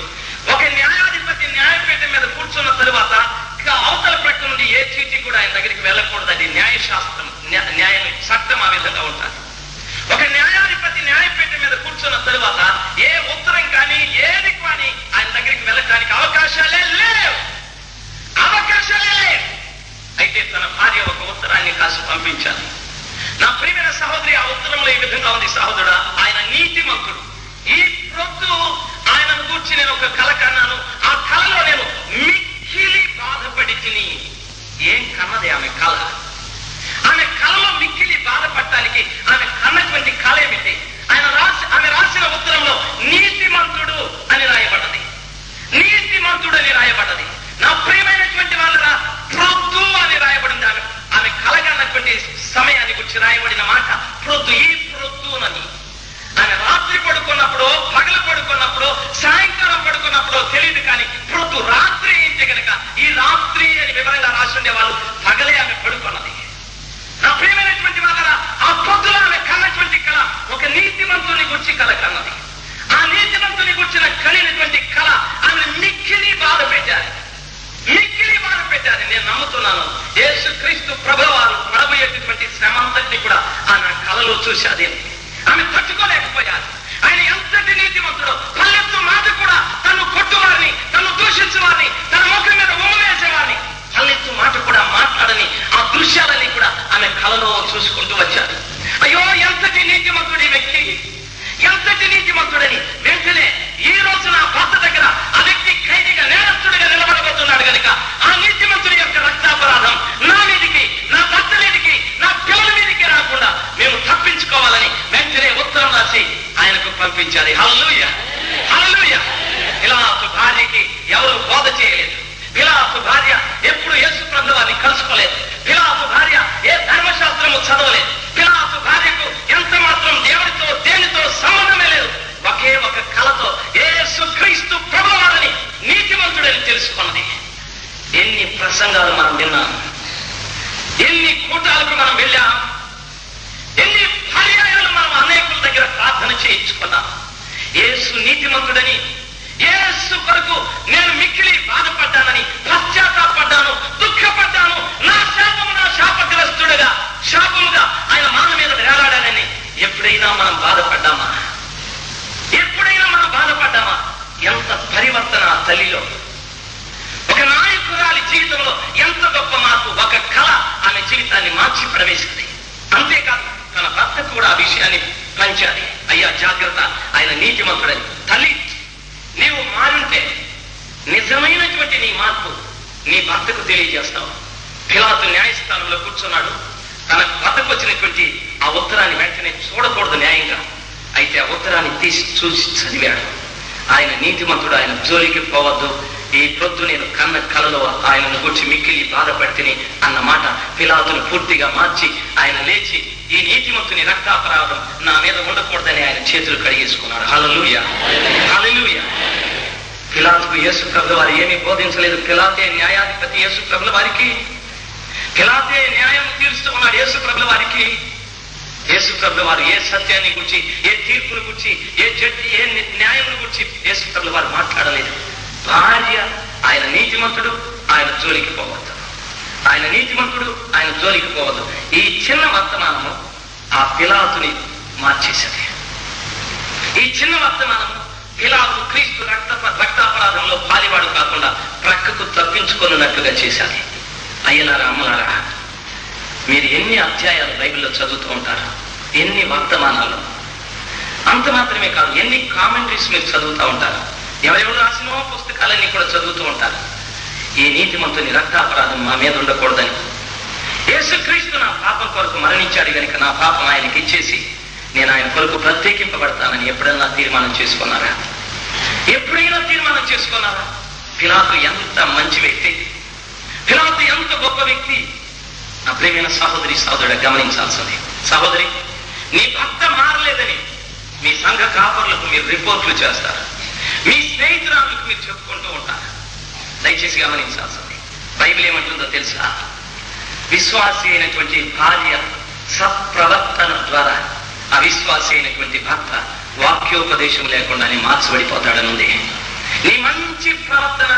ఒక న్యాయాధిపతి న్యాయపీఠం మీద కూర్చున్న తరువాత ఇక అవతల ప్రక్క నుండి ఏ చీటీ కూడా ఆయన దగ్గరికి వెళ్ళకూడదు. అది న్యాయశాస్త్రం, న్యాయం, చట్టం ఆ విధంగా ఉంటుంది. ఒక న్యాయాధిపతి న్యాయపీఠం మీద కూర్చున్న తరువాత ఏ ఉత్తరం కానీ ఏది కానీ ఆయన దగ్గరికి వెళ్ళడానికి అవకాశాలే లేవు. అయితే తన భార్య ఒక ఉత్తరాన్ని కాసి పంపించాలి. నా ప్రియమైన సహోదరి, ఆ ఉత్తరంలో ఈ విధంగా ఉంది: సహోదరుడా, ఆయన నీతిమంతుడు. ఈ ప్రొద్దు ఆయనను కూర్చి నేను ఒక కల కన్నాను. ఆ కలలో నేను మిక్కిలి బాధపడి తిని. ఏం కన్నది ఆమె కళ? ఆమె కళలో మిక్కిలి బాధపడటానికి ఆమె కన్నటువంటి కళ ఏమిటి? ఆమె రాసిన ఉత్తరంలో నీతిమంతుడు అని రాయబడ్డది. నీతిమంతుడు అని రాయబడ్డది. నా ప్రియమైనటువంటి వాళ్ళరా, ప్రొద్దు అని రాయబడింది. ఆమె కలగన్నటువంటి సమయాన్ని గురించి రాయబడిన మాట ప్రొద్దు. ఈ ప్రొద్దునని ఆమె రాత్రి పడుకున్నప్పుడు, పగలు పడుకున్నప్పుడు, సాయంకాలం పడుకున్నప్పుడు తెలియదు, కానీ ప్రొద్దు రాత్రి అయితే కనుక ఈ రాత్రి అని వివరంగా రాసి ఉండే వాళ్ళు పగలే ఆమె పడుకున్నది. నా ప్రియమైనటువంటి వాళ్ళరా, ఆ ప్రొద్దులో ఆమె కన్నటువంటి కళ ఒక నీతిమంతుని గురించి కళ కన్నది. ఆ నీతిమంతుని గురించిన కలిగినటువంటి కళ ఆమె మిక్కిలి బాధ పెట్టారు. నేను నమ్ముతున్నాను యేసుక్రీస్తు ప్రభువారు పడబోయేటటువంటి శ్రమ అంతటిని కూడా ఆమె కళలో చూశాది. ఆమె తట్టుకోలేకపోయారు. ఆయన ఎంతటి నీతిమంతుడు! పల్లెత్తు మాట కూడా తను కొట్టువారిని, తను దూషించేవారిని, తన ముఖం మీద ఉమ్మవేసేవారిని పల్లెత్తు మాట కూడా మాట్లాడని ఆ దృశ్యాలని కూడా ఆమె కళలో చూసుకుంటూ వచ్చారు. అయ్యో, ఎంతటి నీతిమంతుడు ఈ వ్యక్తి! ఎంతటి నీతిమంతుడని వెంటనే ఈ రోజు నా భర్త దగ్గర ఆ వ్యక్తి ఖైదీగా, నేరస్తుడిగా నిలబడబోతున్నాడు కనుక ఆ నీతిమంతుడి యొక్క రక్తాపరాధం నా మీదికి, నా భర్త మీదికి, నా పిల్లల మీదికి రాకుండా మేము తప్పించుకోవాలని వెంటనే ఉత్తరం రాసి ఆయనకు పంపించాలి. హల్లెలూయా, హల్లెలూయా. పిలాతు భార్యకి ఎవరు బోధ చేయలేదు. పిలాతు భార్య ఎప్పుడు యేసు ప్రభువు వారిని కలుసుకోలేదు. పిలాతు భార్య ఏ ధర్మశాస్త్రము చదవలేదు. పిలాతు భార్యకు ఎంత మాత్రం దేవుడితో దేనితో సంబంధమే లేదు. ఒకే ఒక కళతో యేసుక్రీస్తు ప్రభువారిని నీతిమంతుడని తెలుసుకున్నది. ఎన్ని ప్రసంగాలు మనం విన్నాం, ఎన్ని కూటాలకు మనం వెళ్ళాం, ఎన్ని పర్యాయాలు మనం అనేకుల దగ్గర ప్రార్థన చేయించుకున్నాం. యేసు నీతిమంతుడని, యేసు కొరకు నేను మిక్కిలి బాధపడ్డానని, పశ్చాత్తాపడ్డాను, దుఃఖపడ్డాను, నా శాపము నా శాపగ్రస్తుడుగా, శాపముగా ఆయన మన మీద వేలాడానని ఎప్పుడైనా మనం బాధపడ్డామా? ఎప్పుడైనా మనం బాధపడ్డామా? ఎంత పరివర్తన తల్లిలో! ఒక నాయకురాలి జీవితంలో ఎంత గొప్ప మార్పు! ఒక కళ ఆమె జీవితాన్ని మార్చి ప్రవేశింది. అంతేకాదు, తన భర్తకు కూడా ఆ విషయాన్ని పంచాలి. అయ్యా జాగ్రత్త, ఆయన నీతిమంతుడని. తల్లి, నీవు మారుంటే నిజమైనటువంటి నీ మార్పు నీ భర్తకు తెలియజేస్తావు. పిలాతు న్యాయస్థానంలో కూర్చున్నాడు. తన భర్తకు వచ్చినటువంటి ఆ ఉత్తరాన్ని వెంటనే చూడకూడదు న్యాయంగా. అయితే ఆ ఉత్తరాన్ని తీసి చూసి చదివాడు. ఆయన నీతిమంతుడు, ఆయన జోలికి పోవద్దు. ఈ ప్రొద్దు నేను కన్న కలలో ఆయనను గురించి మిక్కిలి బాధపడితిని అన్న మాట పిలాతును పూర్తిగా మార్చి ఆయన లేచి ఈ నీతిమంతుని రక్తాపరాధం నా మీద ఉండకూడదని ఆయన చేతులు కడిగేసుకున్నాడు. హల్లెలూయా, హల్లెలూయా. పిలాతుకు యేసు ప్రభువు వారు ఏమీ బోధించలేదు. పిలాతే న్యాయాధిపతి యేసు ప్రభువు వారికి. పిలాతే న్యాయం తీరుస్తూ ఉన్నాడు యేసు ప్రభువు వారికి. యేసు ప్రభువు వారు ఏ సత్యాన్ని గురించి, ఏ తీర్పును గురించి, ఏ జడ్జి, ఏ న్యాయం గురించి యేసు ప్రభువు వారు మాట్లాడలేదు. భార్య, ఆయన నీతిమంతుడు, ఆయన జోలికి పోవద్దు. ఆయన నీతిమంతుడు, ఆయన జోలికి పోవద్దు. ఈ చిన్న వర్తమానము ఆ పిలాతుని మార్చేసింది. ఈ చిన్న వర్తమానము పిలాతు క్రీస్తు రక్తాపరాధంలో పాలివాడు కాకుండా ప్రక్కకు తప్పించుకున్నట్టుగా చేశాది. అయ్యలారా, అమ్మలారా, మీరు ఎన్ని అధ్యాయాలు బైబిల్లో చదువుతూ ఉంటారు, ఎన్ని వర్తమానాలు! అంత మాత్రమే కాదు, ఎన్ని కామెంటరీస్ మీరు చదువుతూ ఉంటారు, ఎవరెవరు రాసిన పుస్తకాలన్నీ కూడా చదువుతూ ఉంటారు. ఈ నీతిమంతుని రక్తాపరాధం మా మీద ఉండకూడదని, యేసుక్రీస్తు నా పాపం కొరకు మరణించాడు కనుక నా పాపం ఆయనకి ఇచ్చేసి నేను ఆయన కొరకు ప్రత్యేకింపబడతానని ఎప్పుడన్నా తీర్మానం చేసుకున్నారా? ఎప్పుడైనా తీర్మానం చేసుకున్నారా? పిలాతు ఎంత మంచి వ్యక్తి, పిలాతు ఎంత గొప్ప వ్యక్తి! నా ప్రియమైన సహోదరి, సహోదరుడు గమనించాల్సింది. సహోదరి, నీ భర్త మారలేదని మీ సంఘ కాపరులకు మీరు రిపోర్ట్లు చేస్తారు, మీ స్నేహితురాలకు మీరు చెప్పుకుంటూ ఉంటారు. దయచేసి గమనించాల్సింది. బైబిల్ ఏమంటుందో తెలుసా? విశ్వాసి అయినటువంటి భార్య సత్ప్రవర్తన ద్వారా అవిశ్వాసి అయినటువంటి భర్త వాక్యోపదేశం లేకుండానే మార్చబడిపోతాడనుంది. నీ మంచి ప్రవర్తన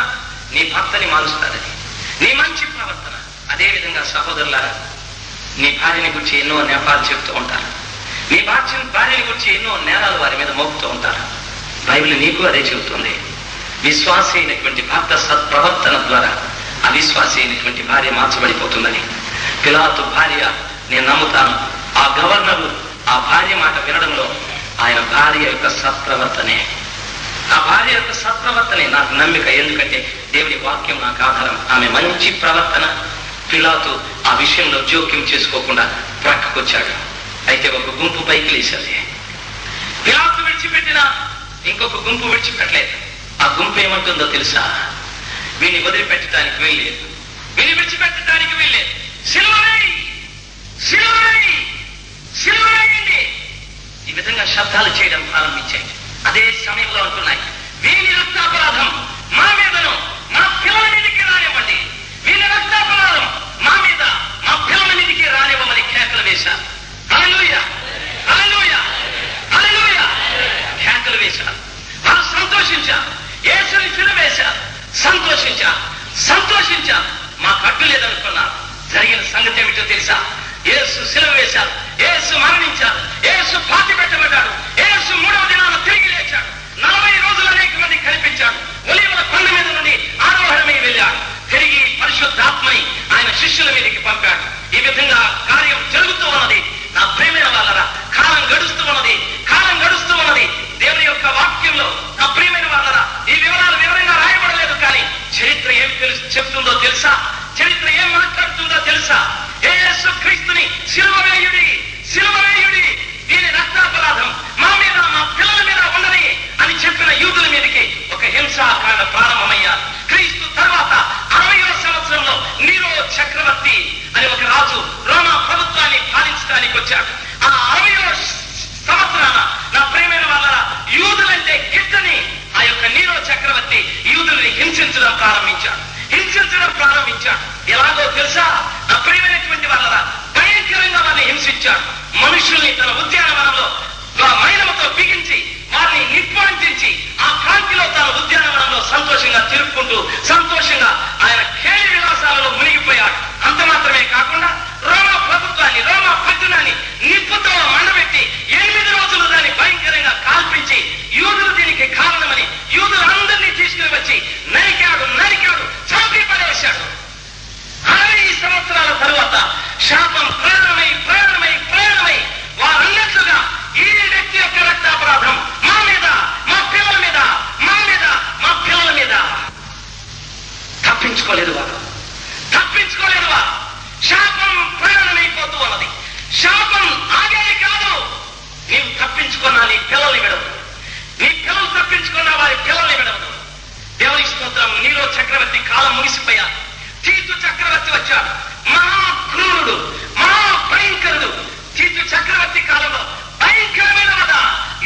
నీ భర్తని మారుస్తాడని, నీ మంచి ప్రవర్తన అదేవిధంగా సహోదరులారా, నీ భార్యని గురించి ఎన్నో నేపాలు చెప్తూ ఉంటారు. నీ భార్యని గురించి ఎన్నో నేరాలు వారి మీద మోపుతూ ఉంటారు. బైబిల్ నీకు అదే చెబుతుంది. విశ్వాసి అయినటువంటి భర్త సత్ప్రవర్తన ద్వారా అవిశ్వాసి అయినటువంటి భార్య మార్చబడిపోతుందని. పిలాతు భార్య, నేను నమ్ముతాను, ఆ గవర్నరు ఆ భార్య మాట వినడంలో ఆయన భార్య యొక్క సత్ప్రవర్తనే, ఆ భార్య యొక్క సత్ప్రవర్తనే నాకు నమ్మిక. ఎందుకంటే దేవుని వాక్యం నాకు ఆధారం. ఆమె మంచి ప్రవర్తన. పిలాతు ఆ విషయంలో జోక్యం చేసుకోకుండా ప్రక్కకొచ్చాడు. అయితే ఒక గుంపు పైకి లేచింది. పిలాతు విడిచిపెట్టినా ఇంకొక గుంపు విడిచిపెట్టలేదు. ఆ గుంపు ఏమంటుందో తెలుసా? వీడిని వదిలిపెట్టడానికి వీల్లేదు, వీడిని విడిచిపెట్టడానికి వీల్లేదు, సిలువవేయి, సిలువవేయి, సిలువవేయండి. ఈ విధంగా శబ్దాలు చేయడం ప్రారంభించాయి. అదే సమయంలో అంటున్నాయి, వీని రక్తాపరాధం మా మీదను మా పిల్లల మీదకి రానివ్వండి, వీని రక్తాపరాధం మా మీద మా పిల్లల మీదకి రానివ్వమని కేకలు వేశారు. హల్లెలూయా, హల్లెలూయా, హల్లెలూయా. కేకలు వేశారు. వారు సంతోషించారు. యేసుని సిలువేశారు. సంతోషించారు. మాకు అడ్డు లేదనుకున్నారు. జరిగిన సంగతి ఏమిటో తెలుసా? యేసు సిలువ వేశారు, యేసు మరణించారు, యేసు పాతి పెట్టబడ్డాడు, యేసు 3వ దినాన తిరిగి లేచాడు. 40 రోజులు అనేక మంది కనిపించాడు. ఒలీవల కొండ మీద నుండి ఆరోహణమై వెళ్ళాడు. తిరిగి పరిశుద్ధాత్మని ఆయన శిష్యుల మీదకి పంపాడు. ఈ విధంగా కార్యం జరుగుతూ ఉన్నది. నా ప్రియమైన వాళ్ళరా, కాలం గడుస్తూ ఉన్నది. దేవుని యొక్క వాక్యంలో నా ప్రియమైన వాళ్ళరా, ఈ వివరాలు వివరంగా రాయబడలేదు. కానీ చరిత్ర ఏం చెప్తుందో తెలుసా? చరిత్ర ఏం మాట్లాడుతుందో తెలుసా? యేసు క్రీస్తుని సిలువవేయుడి, సిలువవేయుడి, దీని రక్తాపరాధం మా మీద మా పిల్లల మీద ఉన్నది అని చెప్పిన యూదుల మీదకి ఒక హింసాకాండ ప్రారంభమయ్యారు. క్రీస్తు తర్వాత 60వ సంవత్సరంలో నీరో చక్రవర్తి అని ఒక రాజు రోమా ప్రభుత్వాన్ని పాలించడానికి వచ్చాడు. ఆ 60వ సంవత్సరాన నా ప్రియమైన వాళ్ళ యూదులంటే గిట్టని ఆ యొక్క నీరో చక్రవర్తి యూదుల్ని హింసించడం ప్రారంభించాడు. ఎలాగో తెలుసా? నా ప్రియమైనటువంటి వాళ్ళ భయంకరంగా వారిని హింసించాడు. మనుషుల్ని తన ఉద్యానవనంలో మైనముతో బిగించి వారిని నిర్బంధించి ఆ కాంతిలో తన ఉద్యానవనంలో సంతోషంగా తిరుక్కుంటూ సంతోషంగా ఆయన కేలి విలాసాలలో మునిగిపోయాడు. అంత మాత్రమే కాకుండా రోమా ప్రభుత్వాన్ని, రోమా పట్టణాన్ని నిప్పుతో మండబెట్టి 8 రోజులు దాన్ని భయంకరంగా కాల్పించి యూదులు దీనికి కారణమని యూదులందరినీ తీసుకుని వచ్చి నరికాడు, చంపి పడేశాడు. 60 సంవత్సరాల తరువాత శాపం ప్రాణమై వారన్నట్లుగా ఈ వ్యక్తి యొక్క రక్తాపరాధం మా మీద, మా పిల్లల మీద, మా పిల్లల మీద. తప్పించుకోలేదు వారు. శాపం ప్రాణమైపోతూ ఉన్నది. శాపం ఆగేది కాదు. నీవు తప్పించుకున్నా నీ పిల్లల్ని విడవదు. నీ పిల్లలు తప్పించుకున్నా వారి పిల్లల్ని విడవదు. దేవుని స్తోత్రం. నీరో చక్రవర్తి కాలం ముగిసిపోయారు. తీతు చక్రవర్తి వచ్చాడు. మహాక్రూరుడు, మహాభయంకరుడు. తీతు చక్రవర్తి కాలంలో భయంకరమైన వద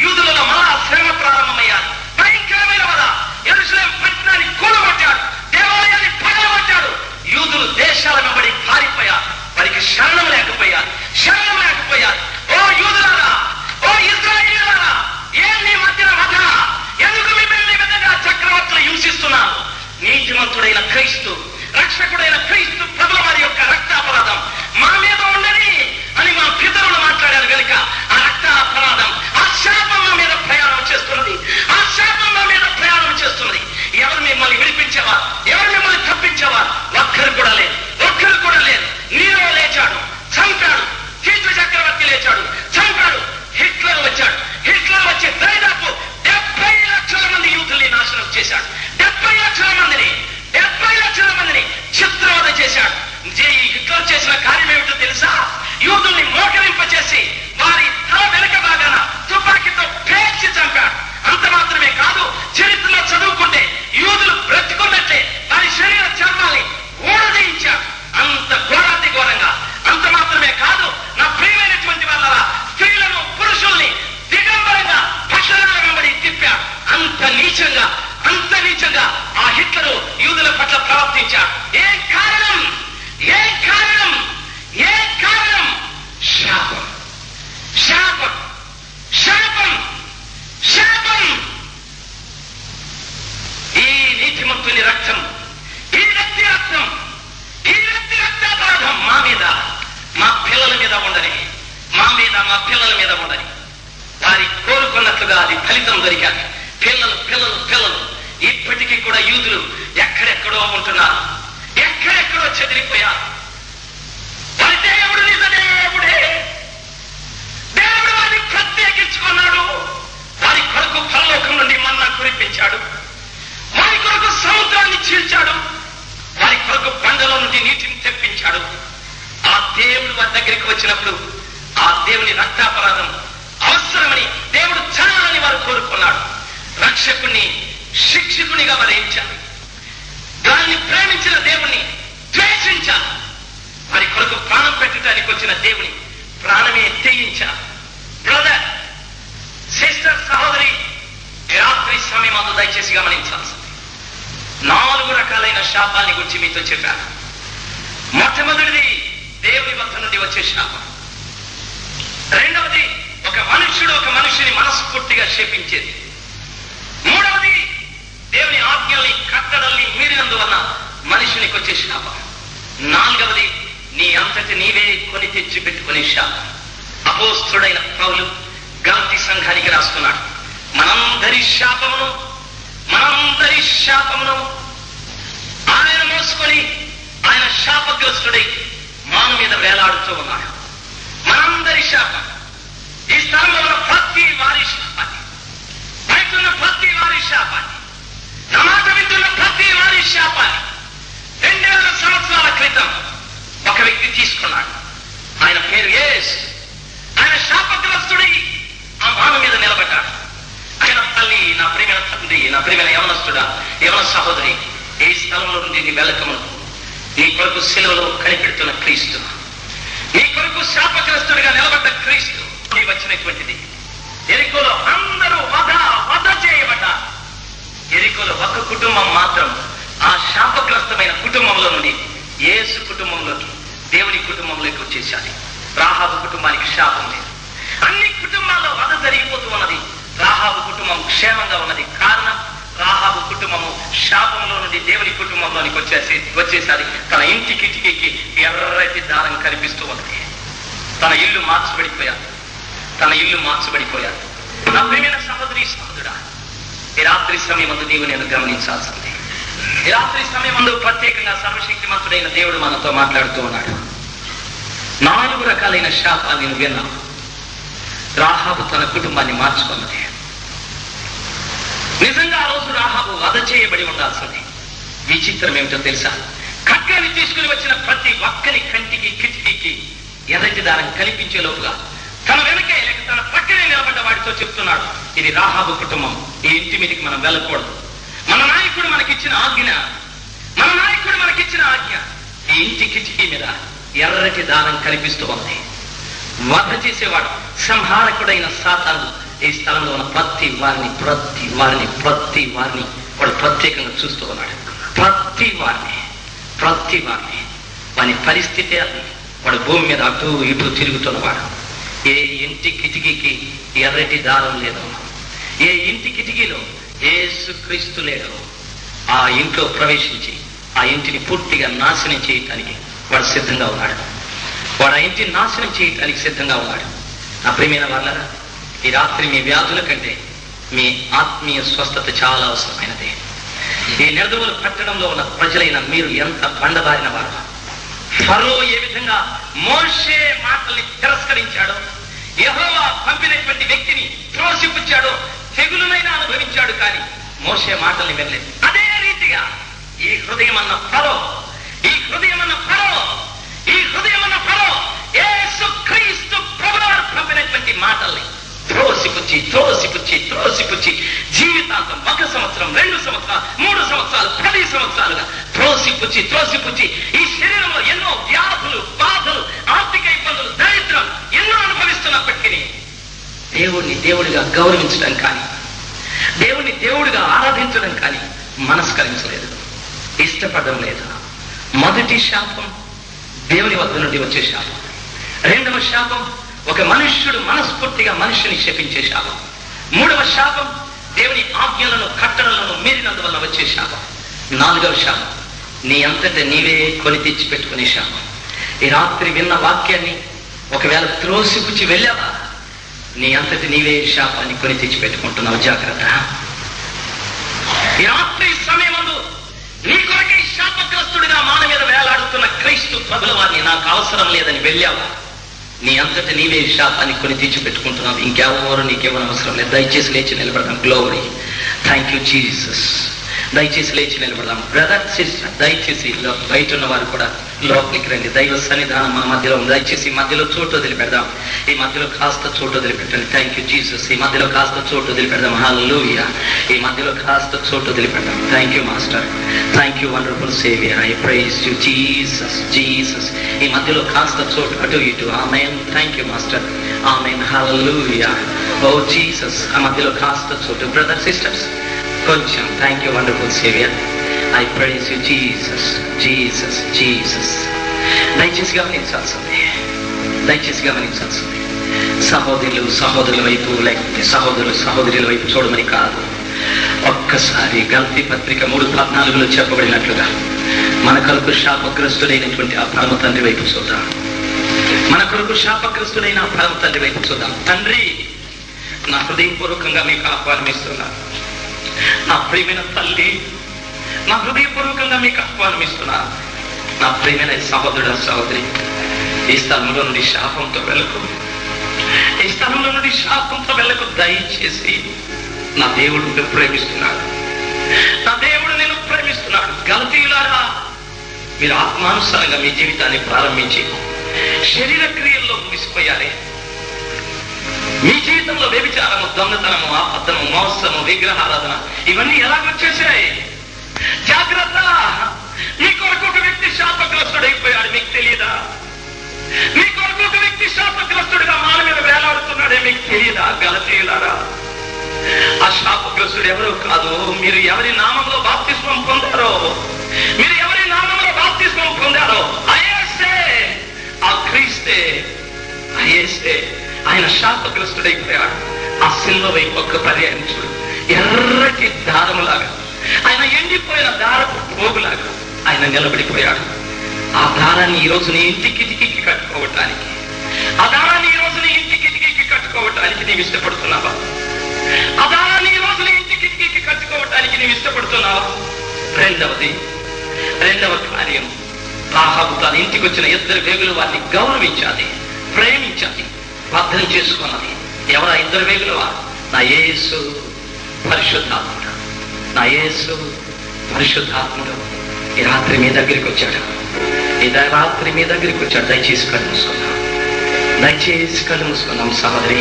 యూదులలో మహా శ్రమ ప్రారంభమయ్యారు. భయంకరమైన వద. యెరూషలేం పట్టణాన్ని కూలగొట్టాడు, దేవాలయాన్ని పగలగొట్టాడు. యూదులు దేశాల వెంబడి పారిపోయారు. వారికి శరణం లేకపోయారు. ఓ యూదులారా, ఓ ఇశ్రాయేలీయులారా, ఏం నీ మధ్యన వద? ఎందుకు మిమ్మల్ని ఈ విధంగా చక్రవర్తులు హింసిస్తున్నారు? నీతిమంతుడైన క్రీస్తు, రక్షకుడైన క్రీస్తు ప్రభుల వారి యొక్క రక్తాపరాధం మా మీద ఉండని అని మా పితరులు మాట్లాడారు కనుక ఆ రక్తాపరాధం, ఆ శాపం మా మీద ప్రయాణం చేస్తున్నది. ఎవరు మిమ్మల్ని విడిపించేవారు? ఎవరు మిమ్మల్ని తప్పించేవారు? ఒక్కరు కూడా లేదు. నీరో లేచాడు, చంపాడు. తీతు చక్రవర్తి లేచాడు, చంపాడు. హిట్లర్ వచ్చి దాదాపు 70 లక్షల మంది యూదుల్ని నాశనం చేశాడు. 70 లక్షల మందిని చిత్రవద చేశాడు. హిట్లర్ చేసిన కార్యం ఏమిటో తెలుసా? యూదుల్ని మోకరింపచేసి వారి తల వెనుక భాగాన తుపాకీతో పేర్చి చంపాడు. అంత మాత్రమే కాదు, చరిత్రలో చదువుకుంటే యూదులు బ్రతుకున్నట్లే వారి శరీర చర్మాన్ని ఊడదీయించాడు. అంత ఘోరంగా. అంత మాత్రమే కాదు, నా ప్రియమైనటువంటి వాళ్ళ స్త్రీలను, పురుషుల్ని దిగంబరంగా పట్టణాల వెంబడి తిప్పాడు. అంత నీచంగా ఆ హిట్లరు యూదుల పట్ల ప్రవర్తించాడు. ఏం కారణం? శాపం. ఈ నీతిమంతుని రక్తం మా పిల్లల మీద ఉండని. వారి కోరుకున్నట్లుగా అది ఫలితం దొరికాక పిల్లలు పిల్లలు పిల్లలు ఇప్పటికీ కూడా యూదులు ఎక్కడెక్కడో ఉంటున్నారు, ఎక్కడెక్కడో చెదిరిపోయారు. వారి దేవుడు నిజ దేవుడే, దేవుడు వారిని ప్రత్యేకించుకున్నాడు. వారి కొరకు పరలోకం నుండి మన్నా కురిపించాడు, వారి కొరకు సముద్రాన్ని చీల్చాడు, వారి కొరకు బండలో నుండి నీటిని తెప్పించాడు. ఆ దేవుడు వారి దగ్గరికి వచ్చినప్పుడు ఆ దేవుని రక్తాపరాధం అవసరమని దేవుడు చాలని వారు కోరుకున్నాడు. రక్షకుణ్ణి శిక్షకునిగా వారు ఎంచారు. దాన్ని ప్రేమించిన దేవుణ్ణి ద్వేషించారు. వారి కొరకు ప్రాణం పెట్టడానికి వచ్చిన దేవుని ప్రాణమే తెగించారు. బ్రదర్, సిస్టర్, సహోదరి, రాత్రి సమయం అందు దయచేసి గమనించాల్సింది. 4 రకాలైన శాపాన్ని గురించి మీతో చెప్పాను. మొట్టమొదటిది దేవుని వద్ద నుండి వచ్చే శాపం. రెండవది ఒక మనుష్యుడు ఒక మనిషిని మనస్ఫూర్తిగా శపించేది. మూడవది దేవుని ఆజ్ఞల్ని కట్టడల్ని మీరినందువల్ల మనిషినికి వచ్చే శాపం. నాలుగవది నీ అంతటి నీవే కొని తెచ్చి పెట్టుకునే శాపం. అపోస్తుడైన పౌలు గలతీ సంఘానికి రాస్తున్నాడు, మనందరి శాపమును ఆయన మోసుకొని ఆయన శాపగ్రస్తుడై మాను మీద వేలాడుతూ ఉన్నాడు. మనందరి శాపం. ఈ స్థలంలో ఉన్న ప్రతి వారి శాపాన్ని, బయట ఉన్న ప్రతి వారి శాపాన్ని, నా మాట వింటున్న ప్రతి వారి శాపాన్ని 2000 సంవత్సరాల క్రితం ఒక వ్యక్తి తీసుకున్నాడు. ఆయన పేరు యేసు. ఆయన శాపగ్రస్తుడై ఆ మాను మీద నిలబడ్డాడు. ఆయన తల్లి, నా ప్రియమైన తండ్రి, నా ప్రియమైన యవనస్తుడా, యవన సహోదరి, ఈ స్థలంలో నుండి నీ వెలకమును నీ కొరకు సిలువలో కనిపెడుతున్న క్రీస్తు, నీ కొరకు శాపగ్రస్తుడిగా నిలబడ్డ క్రీస్తు నీ వచ్చినటువంటిది. ఎరికోలో అందరూ వధ చేయబడ్డారు. ఎరికోలో ఒక కుటుంబం మాత్రం ఆ శాపగ్రస్తమైన కుటుంబంలో నుండి యేసు కుటుంబంలోకి, దేవుని కుటుంబంలోకి వచ్చేసారి. రాహాబు కుటుంబానికి శాపం లేదు. అన్ని కుటుంబాల్లో వధ జరిగిపోతూ ఉన్నది. రాహాబు కుటుంబం క్షేమంగా ఉన్నది. కారణం, రాహాబు కుటుంబము శాపంలో నుండి దేవుని కుటుంబంలోనికి వచ్చేసారి. తన ఇంటి కిటికీకి ఎర్రటి దారం కనిపిస్తూ ఉన్నది. తన ఇల్లు మార్చబడిపోయాడు. నా ప్రియమైన సహోదరి, సహోదరుడా, ఈ రాత్రి సమయమందు నీవు నేను గమనించాల్సింది. ఈ రాత్రి సమయమందు ప్రత్యేకంగా సర్వశక్తిమంతుడైన దేవుడు మనతో మాట్లాడుతూ ఉన్నాడు. 4 రకాలైన శాపాలు నేను విన్నాను. రాహాబు తన కుటుంబాన్ని మార్చుకున్నది. నిజంగా ఆ రోజు రాహాబు వధ చేయబడి ఉండాల్సింది. విచిత్రం ఏమిటో తెలుసా? ఖడ్గాన్ని తీసుకుని వచ్చిన ప్రతి ఒక్కరి కంటికి కిటికీకి ఎర్రటి దారం కనిపించే లోపుగా తన వెనకే లేక తన పక్కనే నిలబడ్డ వాడితో చెప్తున్నాడు, ఇది రాహాబు కుటుంబం, ఈ ఇంటి మీదకి మనం వెళ్ళకూడదు. మన నాయకుడు మనకిచ్చిన ఆజ్ఞ ఈ ఇంటి కిటికీ మీద ఎర్రటి దారం కనిపిస్తూ ఉంది. వధ చేసేవాడు, సంహారకుడైన సాతాను ఈ స్థలంలో ఉన్న ప్రతి వారిని వాడు ప్రత్యేకంగా చూస్తూ ఉన్నాడు. ప్రతి వారిని వాని పరిస్థితి అది. వాడు భూమి మీద అటు ఇటు తిరుగుతున్నవాడు. ఏ ఇంటి కిటికీకి ఎర్రటి దారం లేదు, ఏ ఇంటి కిటికీలో యేసుక్రీస్తు లేడు, ఆ ఇంట్లో ప్రవేశించి ఆ ఇంటిని పూర్తిగా నాశనం చేయటానికి వాడు సిద్ధంగా ఉన్నాడు. వాడు ఆ ఇంటిని నాశనం చేయటానికి సిద్ధంగా ఉన్నాడు. నా ప్రియమైన వాళ్ళరా, ఈ రాత్రి మీ వ్యాధుల కంటే మీ ఆత్మీయ స్వస్థత చాలా అవసరమైనది. ఈ నిర్దవులు పట్టణంలో ఉన్న ప్రజలైన మీరు ఎంత బండబారిన వారు. ఫరో ఏ విధంగా మోషే మాటల్ని తిరస్కరించాడో, యెహోవా పంపినటువంటి వ్యక్తిని త్రోసిపుచ్చాడో, తెగులునైనా అనుభవించాడు, కానీ మోషే మాటల్ని వినలేదు. అదే రీతిగా ఈ హృదయం అన్న ఫరో యేసుక్రీస్తు ప్రభువారు పంపినటువంటి మాటల్ని త్రోసిపుచ్చి జీవితాంతం 1 సంవత్సరం, 2 సంవత్సరాలు, 3 సంవత్సరాలు, 10 సంవత్సరాలుగా త్రోసిపుచ్చి ఈ శరీరంలో ఎన్నో వ్యాధులు, బాధలు, ఆర్థిక ఇబ్బందులు, దరిద్రం ఎన్నో అనుభవిస్తున్నప్పటికీ దేవుడిగా గౌరవించడం కానీ, దేవుణ్ణి దేవుడిగా ఆరాధించడం కానీ మనస్కరించలేదు, ఇష్టపడడం లేదు. మొదటి శాపం దేవుని వద్ద నుండి వచ్చే శాపం. రెండవ శాపం ఒక మనుష్యుడు మనస్ఫూర్తిగా మనిషిని శపించే శాపం. మూడవ శాపం దేవుని ఆజ్ఞలను కట్టడలను మీరినందువల్ల వచ్చే శాపం. నాలుగవ శాపం నీ అంతటా నీవే కొని తెచ్చి పెట్టుకునే శాపం. ఈ రాత్రి విన్న వాక్యాన్ని ఒకవేళ త్రోసిపుచ్చి వెళ్ళావా, నీ అంతటి నీవే శాపాన్ని కొని తెచ్చి పెట్టుకుంటున్నావు. జాగ్రత్త. ఈ రాత్రి సమయమందు నీ కొరకై శాపగ్రస్తుడిగా మాన మీద వేలాడుతున్న క్రీస్తు ప్రభుల వారిని నాకు అవసరం లేదని వెళ్ళావా? నీ అంతటి నీవే శాపాన్ని కొని తెచ్చి పెట్టుకుంటున్నావు. ఇంకెవరు నీకేమని అవసరం లేదు. దయచేసి లేచి నిలబడదాం. గ్లోరీ. Thank you Jesus. దయచేసి లేచి నిలబడదాం. బ్రదర్, సిస్టర్, దయచేసి బయట ఉన్న వారు కూడా లోపలికి రండి. దైవ సన్నిధానం మా మధ్యలో ఉంది. దయచేసి ఈ మధ్యలో చోటు వదిలిపెడదాం. ఈ మధ్యలో కాస్త చోటు వదిలిపెట్టండి. Thank you Jesus. ఈ మధ్యలో కాస్త చోటు వదిలిపెడదాం. హల్లెలూయా. ఈ మధ్యలో కాస్త చోటు వదిలిపెడదాం. Thank you master. Thank you wonderful saviour. I praise you Jesus. Jesus. ఈ మధ్యలో కాస్త చోటు అటు ఇటు. Amen. Thank you master. Amen. Hallelujah. Oh Jesus. ఆ మధ్యలో కాస్త చోటు. బ్రదర్, సిస్టర్స్ కొంచెం. Thank you wonderful saviour. I praise you Jesus. Jesus. Jesus. దయచేసి గమనించాల్సింది. దయచేసి గమనించాల్సింది. సహోదరుల వైపు లేకపోతే సహోదరుల వైపు చూడమని కాదు. ఒక్కసారి గల్తీ పత్రిక 3:14 చెప్పబడినట్లుగా మన కొరకు శాపగ్రస్తుడైనటువంటి ఆ పరమ తండ్రి వైపు చూద్దాం. మన కొరకు శాపగ్రస్తుడైన ఆ పరమ తండ్రి వైపు చూద్దాం. తండ్రి, నా హృదయపూర్వకంగా మీకు ఆహ్వానమిస్తున్నాను. నా ప్రియమైన తల్లి, నా హృదయపూర్వకంగా మీకు ఆహ్వానమిస్తున్నాను. నా ప్రియమైన సహోదరుడు, సహోదరి, ఈ స్థలంలో నుండి శాపంతో వెళ్ళకు. ఈ స్థలంలో నుండి శాపంతో వెళ్ళకు. దయచేసి నా దేవుడు నిన్ను ప్రేమిస్తున్నాడు. నా దేవుడు నిన్ను ప్రేమిస్తున్నాడు. గలతీయులారా, మీరు ఆత్మానుసారంగా మీ జీవితాన్ని ప్రారంభించి శరీర క్రియల్లో ముగిసిపోయారే. మీ జీవితంలో వ్యభిచారము, దొంగతనము, అబద్ధము, మోసము, విగ్రహారాధన ఇవన్నీ ఎలాగొచ్చేసాయి? జాగ్రత్త. మీ కొరకు ఒక వ్యక్తి శాపగ్రస్తుడైపోయాడు. మీకు తెలియదా? మీ కొరకు ఒక వ్యక్తి శాపగ్రస్తుడిగా మాన మీద వేలాడుతున్నాడే. మీకు తెలియదా? గలతీయులారా, ఆ శాపగ్రస్తుడు ఎవరో కాదు. మీరు ఎవరి నామంలో బాప్తిస్మం పొందారో, మీరు ఎవరి నామంలో బాప్తిస్మం పొందారో అయేసే, ఆ క్రీస్తే, అయేసే. ఆయన శాపగ్రస్తుడైపోయాడు. ఆ సిల్వ వైపు ఒక్క పర్యాయం చూడు. ఎర్రటి దారములాగా, ఆయన ఎండిపోయిన దారపు పోగులాగా ఆయన నిలబడిపోయాడు. ఆ దారాన్ని ఈ రోజు నీ ఇంటి కిటికీకి కట్టుకోవటానికి, ఆ దారాన్ని ఈ రోజు నీ ఇంటి కిటికీకి కట్టుకోవటానికి నీవు ఇష్టపడుతున్నావా? ఆ దారాన్ని ఈ రోజు నీ ఇంటి కిటికీకి కట్టుకోవటానికి నీవు ఇష్టపడుతున్నావా? రెండవ కార్యం, రాహాబు తన ఇంటికి వచ్చిన ఇద్దరు వేగులు వారిని గౌరవించాలి, ప్రేమించాలి, అర్థం చేసుకున్నది. ఎవరా ఇద్దరు వేగులు? నా యేసు పరిశుద్ధాత్ముడు. నా యేసు పరిశుద్ధాత్ముడు ఈ రాత్రి మీ దగ్గరికి వచ్చాడు. ఈ రాత్రి మీ దగ్గరికి వచ్చాడు. దయచేసి కళ్ళు మూసుకున్నాం. దయచేసి కళ్ళు మూసుకున్నాం. సహోదరి,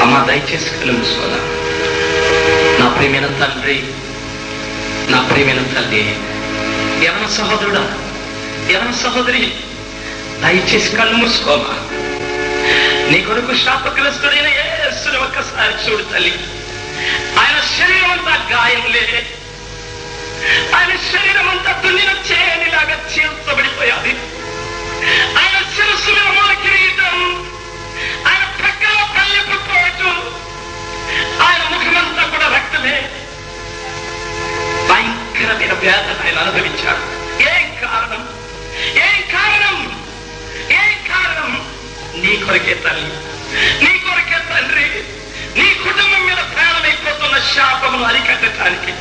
అమ్మ, దయచేసి కళ్ళు మూసుకున్నాం. నా ప్రియమైన తండ్రి, నా ప్రియమైన తల్లి, ఎవరి సహోదరుడా, ఎవరి సహోదరి, దయచేసి కళ్ళు మూసుకోమా. నీ కొరకు శాపగ్రస్తుడైన యేసుని ఒక్కసారి చూడు తల్లి. ఆయన శరీరం అంతా గాయములే. ఆయన శరీరం అంతా దున్నిన చేయనిలాగా చీల్చబడిపోయాది. ఆయన శిరస్సు మీద మూల కిరీటం, ఆయన ప్రక్కలో పల్లె పుట్టుకోవటం, ఆయన ముఖమంతా కూడా రక్తమే. భయంకరమైన వేదన ఆయన అనుభవించాడు. ఏం కారణం? ఏం కారణం? ఏం కారణం? నీ కొరకే తల్లి, నీ కొరకే తండ్రి. నీ కుటుంబం మీద ప్రాణమైపోతున్న శాపమును అరికట్టడానికి,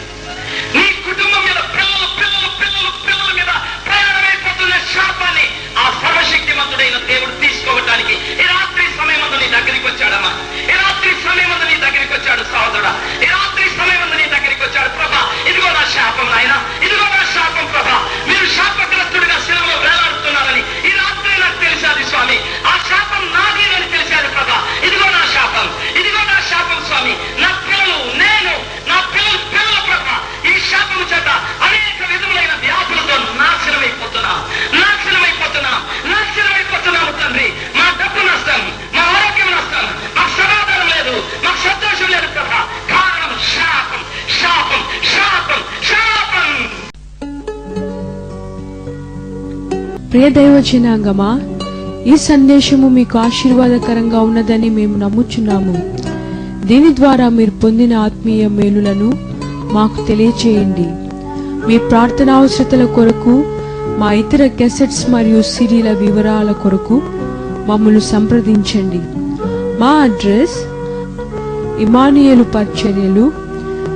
నీ కుటుంబం మీద పిల్లల మీద ప్రాణమైపోతున్న శాపాన్ని ఆ సర్వశక్తిమంతుడైన దేవుడు తీసుకోవటానికి ఈ రాత్రి సమయమందు నీ దగ్గరికి వచ్చాడమ్మా. ఈ రాత్రి సమయమందు నీ దగ్గరికి వచ్చాడు సహోదరుడా. ఈ రాత్రి సమయమందు నీ దగ్గరికి వచ్చాడు. ప్రభా, ఇదిగో నా శాపం నాయన, ఇదిగో నా శాపం ప్రభా. మీరు శాపగ్రస్తుడిగా శిలువలో వేలాడుతున్నారని ఈ రాత్రి నాకు తెలిసాది స్వామి. ఆ శాపం నాది అని తెలిసాడు ప్రభా. ఇదిగో నా శాపం, ఇదిగో నా శాపం స్వామి. నా పిల్లలు, నేను, నా పిల్లలు ప్రభా, ఈ శాపం చేత అనేక విధములైన వ్యాధులతో నాశనమైపోతున్నాము తండ్రి. మా డబ్బు నష్టం, మా ఆరోగ్యం నష్టం, మాకు సమాధానం లేదు, మాకు సంతోషం లేదు ప్రభా. కారణం శాపం, శాపం, శాపం, శాపం. ప్రియ దైవ జనాంగమా, ఈ సందేశము మీకు ఆశీర్వాదకరంగా ఉన్నదని మేము నమ్ముచున్నాము. దీని ద్వారా మీరు పొందిన ఆత్మీయ మేలులను మాకు తెలియచేయండి. మీ ప్రార్థన అవసరతల కొరకు, మా ఇతర క్యాసెట్స్ మరియు సిడీల వివరాల కొరకు మమ్మల్ని సంప్రదించండి. మా అడ్రస్ ఇమానియేలు పరిచర్యలు,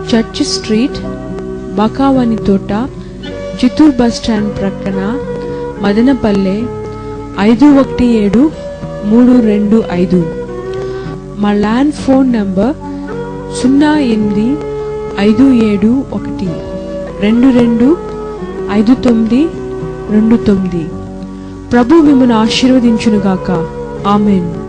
చర్చ్ స్ట్రీట్, బకావాని తోట, చిత్తూరు బస్ స్టాండ్ ప్రక్కన, మదనపల్లె 517325. మా ల్యాండ్ ఫోన్ నంబర్ 085712252929. ప్రభు మిమ్మల్ని ఆశీర్వదించునుగాక. ఆమేన్.